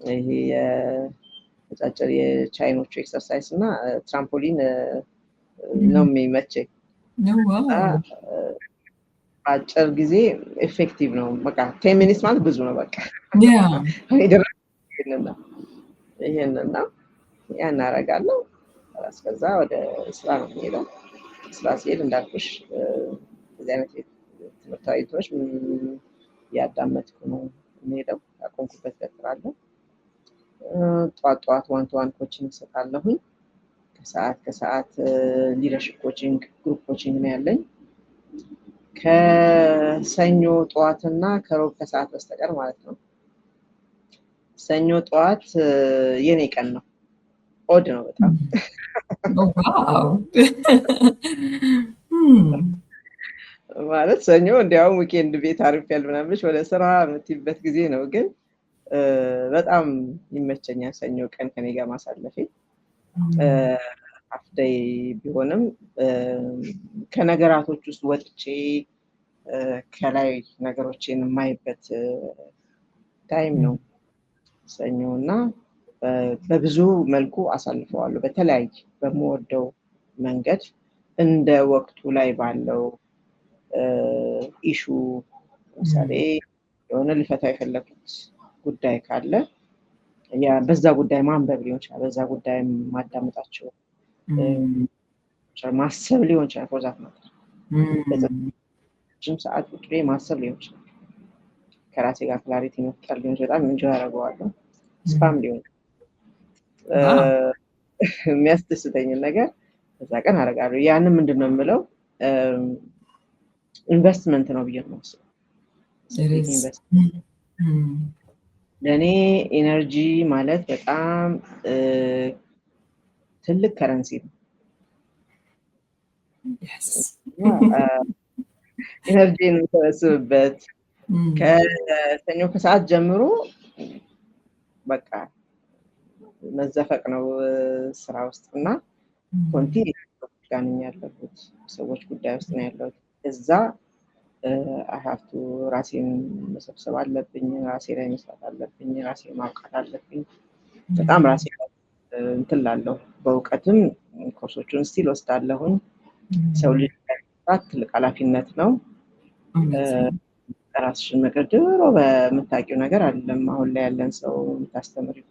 ይሄ የአጫጭር የቻይኖቹ ኤክሰርሳይዝ እና ትራምፖሊን ነው የሚመቸኝ። አጭር ጊዜ ኤፌክቲቭ ነው። በቃ 10 ሚኒትስ ማለት ብዙ ነው። በቃ ይሄንና ያን አደርጋለሁ። ከዛ ወደ ስራ ነው የምሄደው። ስራ ሲሄድ እንዳልኩሽ እዚህ አይነት ትምህርታዊ እንትኖች እያዳመጥኩ ነው የምሄደው። ያቆምኩበት እቀጥላለሁ። ጠዋት ዋን ኮቺንግ እሰጣለሁኝ። ከሰዓት ሊደርሺፕ ኮቺንግ፣ ግሩፕ ኮቺንግ ነው ያለኝ። ከሰኞ ጠዋትና ከሮብ ከሰዓት በስተቀር ማለት ነው። ሰኞ ጠዋት የኔ ቀን ነው። ኦድ ነው በጣም ማለት ሰኞ እንዲያውም ዊኬንድ ቤት አርፌያለሁ ምናምን ብለሽ ወደ ስራ የምትይበት ጊዜ ነው። ግን በጣም ይመቸኛል ሰኞ ቀን ከኔ ጋር ማሳለፌ። አፍደይ ቢሆንም ከነገራቶች ውስጥ ወጥቼ ከላይ ነገሮችን የማይበት ታይም ነው ሰኞ እና በብዙ መልኩ አሳልፈዋለሁ። በተለያየ በምወደው መንገድ እንደ ወቅቱ ላይ ባለው ኢሹ ለምሳሌ የሆነ ልፈታ የፈለኩት ጉዳይ ካለ በዛ ጉዳይ ማንበብ ሊሆን ይችላል። በዛ ጉዳይ ማዳመጣቸው ማሰብ ሊሆን ይችላል። ፎርዛት ማለት ረጅም ሰዓት ቁጭ ብዬ ማሰብ ሊሆን ይችላል። ከራሴ ጋር ክላሪቲ መፍጠር ሊሆን ይችላል። በጣም ኢንጆይ አደርገዋለሁ። ስፓም ሊሆን የሚያስደስተኝን ነገር በዛ ቀን አደርጋለሁ። ያንን ምንድን ነው የምለው ኢንቨስትመንት ነው ብዬ ነው የማስበው። ለእኔ ኤነርጂ ማለት በጣም ትልቅ ከረንሲ ነው። ኤነርጂን የምሰበስብበት ከሰኞ ከሰዓት ጀምሮ በቃ መዘፈቅ ነው ስራ ውስጥ እና ኮንቲኒ ጋር ነኝ ያለሁት። ሰዎች ጉዳይ ውስጥ ነው ያለሁት። እዛ አሀፍቱ ራሴን መሰብሰብ አለብኝ። ራሴ ላይ መስራት አለብኝ። ራሴን ማውቃት አለብኝ። በጣም ራሴ እንትን ላለሁ በእውቀትም ኮርሶቹን ስቲል ወስዳለሁኝ። ሰው ልጅ መስራት ትልቅ ኃላፊነት ነው። ራስሽን ነገር ድሮ በምታውቂው ነገር አይደለም አሁን ላይ ያለን ሰው የምታስተምሪው።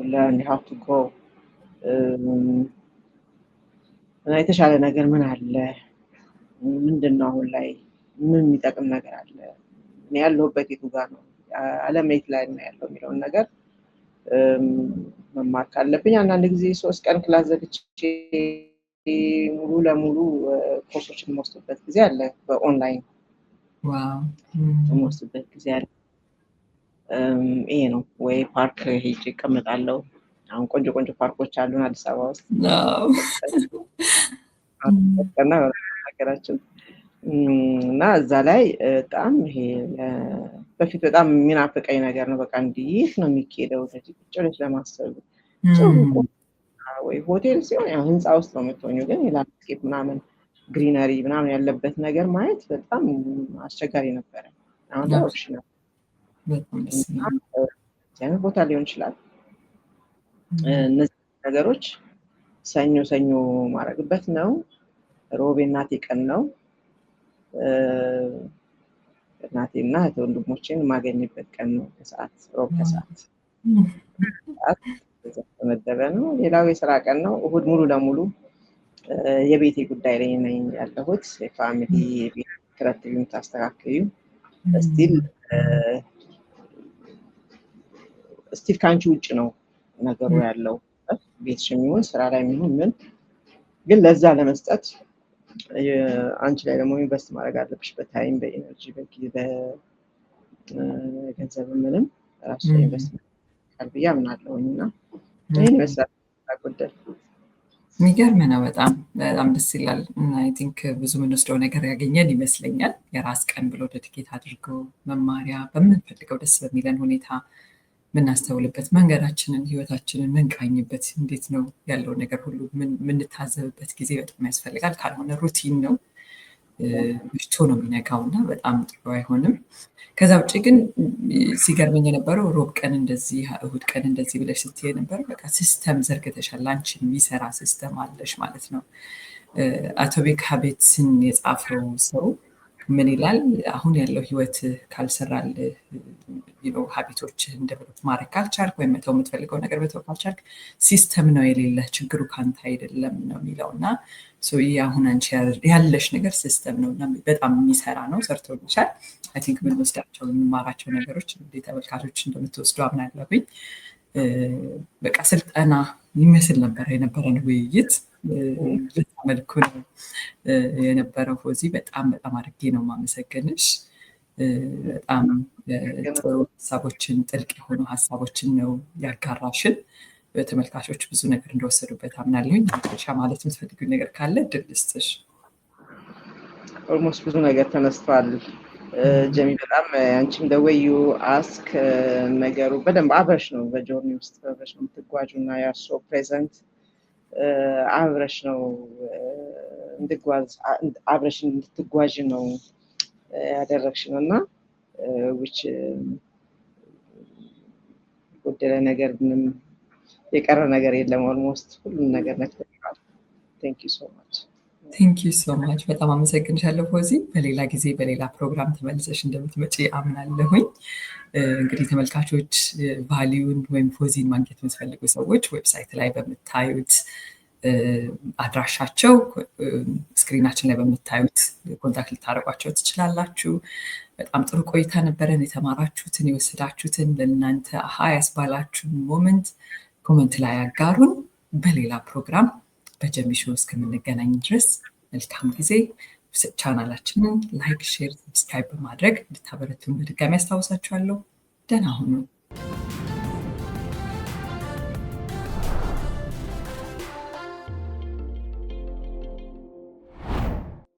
learn how to go እና የተሻለ ነገር ምን አለ? ምንድነው አሁን ላይ ምን የሚጠቅም ነገር አለ? እኔ ያለሁበት የቱ ጋር ነው? ዓለም የት ላይ ነው ያለው የሚለውን ነገር መማር ካለብኝ አንዳንድ ጊዜ 3 ቀን ክላስ ዘግቼ ሙሉ ለሙሉ ኮርሶችን የምወስድበት ጊዜ አለ። በኦንላይን የምወስድበት ጊዜ አለ። ይሄ ነው ወይ ፓርክ ሄጄ እቀመጣለሁ። አሁን ቆንጆ ፓርኮች አሉን አዲስ አበባ ውስጥ ሀገራችን እና እዛ ላይ በጣም ይሄ በፊት በጣም የሚናፍቀኝ ነገር ነው። በቃ እንዴት ነው የሚካሄደው እንደዚህ ቁጭ ብለሽ ለማሰብ ወይ ሆቴል ሲሆን ያው ህንፃ ውስጥ ነው የምትሆኚው። ግን የላንድስኬፕ ምናምን ግሪነሪ ምናምን ያለበት ነገር ማየት በጣም አስቸጋሪ ነበረ። አሁን ላይ ኦፕሽናል አይነት ቦታ ሊሆን ይችላል። እነዚህ ነገሮች ሰኞ ማድረግበት ነው። ሮብ እናቴ ቀን ነው። እናቴና ወንድሞቼን የማገኝበት ቀን ነው። ከሰዓት ሮብ ከሰዓት ተመደበ ነው። ሌላው የስራ ቀን ነው። እሁድ ሙሉ ለሙሉ የቤቴ ጉዳይ ላይ ነኝ ያለሁት። የፋሚሊ የቤት ክረትብ የምታስተካክዩ ስቲል ከአንቺ ውጭ ነው ነገሩ ያለው። ቤትሽ የሚሆን ስራ ላይ የሚሆን ምን ግን ለዛ ለመስጠት አንቺ ላይ ደግሞ ኢንቨስት ማድረግ አለብሽ፣ በታይም፣ በኤነርጂ፣ በገንዘብ ምንም ራሱ ኢንቨስት ማድረግ ብዬ አምናለሁኝ እና ይህን ይመስላል። ጉዳይ የሚገርም ነው። በጣም በጣም ደስ ይላል። አይ ቲንክ ብዙ የምንወስደው ነገር ያገኘን ይመስለኛል። የራስ ቀን ብሎ ዴዲኬት አድርገው መማሪያ በምንፈልገው ደስ በሚለን ሁኔታ የምናስተውልበት መንገዳችንን ህይወታችንን ምንቃኝበት እንዴት ነው ያለው ነገር ሁሉ የምንታዘብበት ጊዜ በጣም ያስፈልጋል። ካልሆነ ሩቲን ነው ምሽቶ ነው የሚነጋው እና በጣም ጥሩ አይሆንም። ከዛ ውጭ ግን ሲገርመኝ የነበረው ሮብ ቀን እንደዚህ እሁድ ቀን እንደዚህ ብለሽ ስትይ የነበረው በቃ ሲስተም ዘርግተሻል። አንቺን የሚሰራ ሲስተም አለሽ ማለት ነው። አቶሚክ ሃቢትስን የጻፈው ሰው ምን ይላል? አሁን ያለው ህይወት ካልሰራል ሀቢቶች እንደብሎት ማድረግ ካልቻልክ ወይም መተው የምትፈልገው ነገር መተው ካልቻልክ ሲስተም ነው የሌለ፣ ችግሩ ካንተ አይደለም ነው የሚለው እና ይህ አሁን አንቺ ያለሽ ነገር ሲስተም ነው እና በጣም የሚሰራ ነው። ሰርቶልሻል። አይ ቲንክ የምንወስዳቸው የምንማራቸው ነገሮች እንግዲህ ተመልካቾች እንደምትወስዱ አምናለሁኝ። በቃ ስልጠና ይመስል ነበር የነበረን ውይይት። መልኩ ነው የነበረው። ፎዚ በጣም በጣም አድርጌ ነው ማመሰገንሽ። በጣም ጥሩ ሀሳቦችን፣ ጥልቅ የሆኑ ሀሳቦችን ነው ያጋራሽን። ተመልካቾች ብዙ ነገር እንደወሰዱበት አምናለሁኝ። ሻ ማለት የምትፈልጊው ነገር ካለ እድል ልስጥሽ። ኦልሞስት ብዙ ነገር ተነስቷል። ጀሚ በጣም አንቺም ደወዩ አስክ ነገሩ በደንብ አብረሽ ነው በጆርኒ ውስጥ አብረሽ ነው የምትጓዡ እና ያሶ ፕሬዘንት አብረሽ ነው አብረሽ እንድትጓዥ ነው ያደረግሽ ነው እና which ጎደለ ነገር ምንም የቀረ ነገር የለም። ኦልሞስት ሁሉም ነገር ነክተሻል። ቴንክ ዩ ሶ ማች። ቴንክ ዩ ሶ ማች። በጣም አመሰግንሻለሁ ፎዚ። በሌላ ጊዜ በሌላ ፕሮግራም ተመልሰሽ እንደምትመጪ አምናለሁኝ። እንግዲህ ተመልካቾች ቫሊዩን ወይም ፎዚን ማግኘት የምትፈልጉ ሰዎች ዌብሳይት ላይ በምታዩት አድራሻቸው ስክሪናችን ላይ በምታዩት ኮንታክት ልታደርጓቸው ትችላላችሁ። በጣም ጥሩ ቆይታ ነበረን። የተማራችሁትን የወሰዳችሁትን ለእናንተ አሃ ያስባላችሁን ሞመንት ኮመንት ላይ አጋሩን። በሌላ ፕሮግራም በጀሚ ሾው እስከምንገናኝ ድረስ መልካም ጊዜ። ቻናላችንን ላይክ፣ ሼር፣ ሰብስክራይብ በማድረግ እንድታበረቱን በድጋሚ አስታውሳችኋለሁ። ደህና ሁኑ።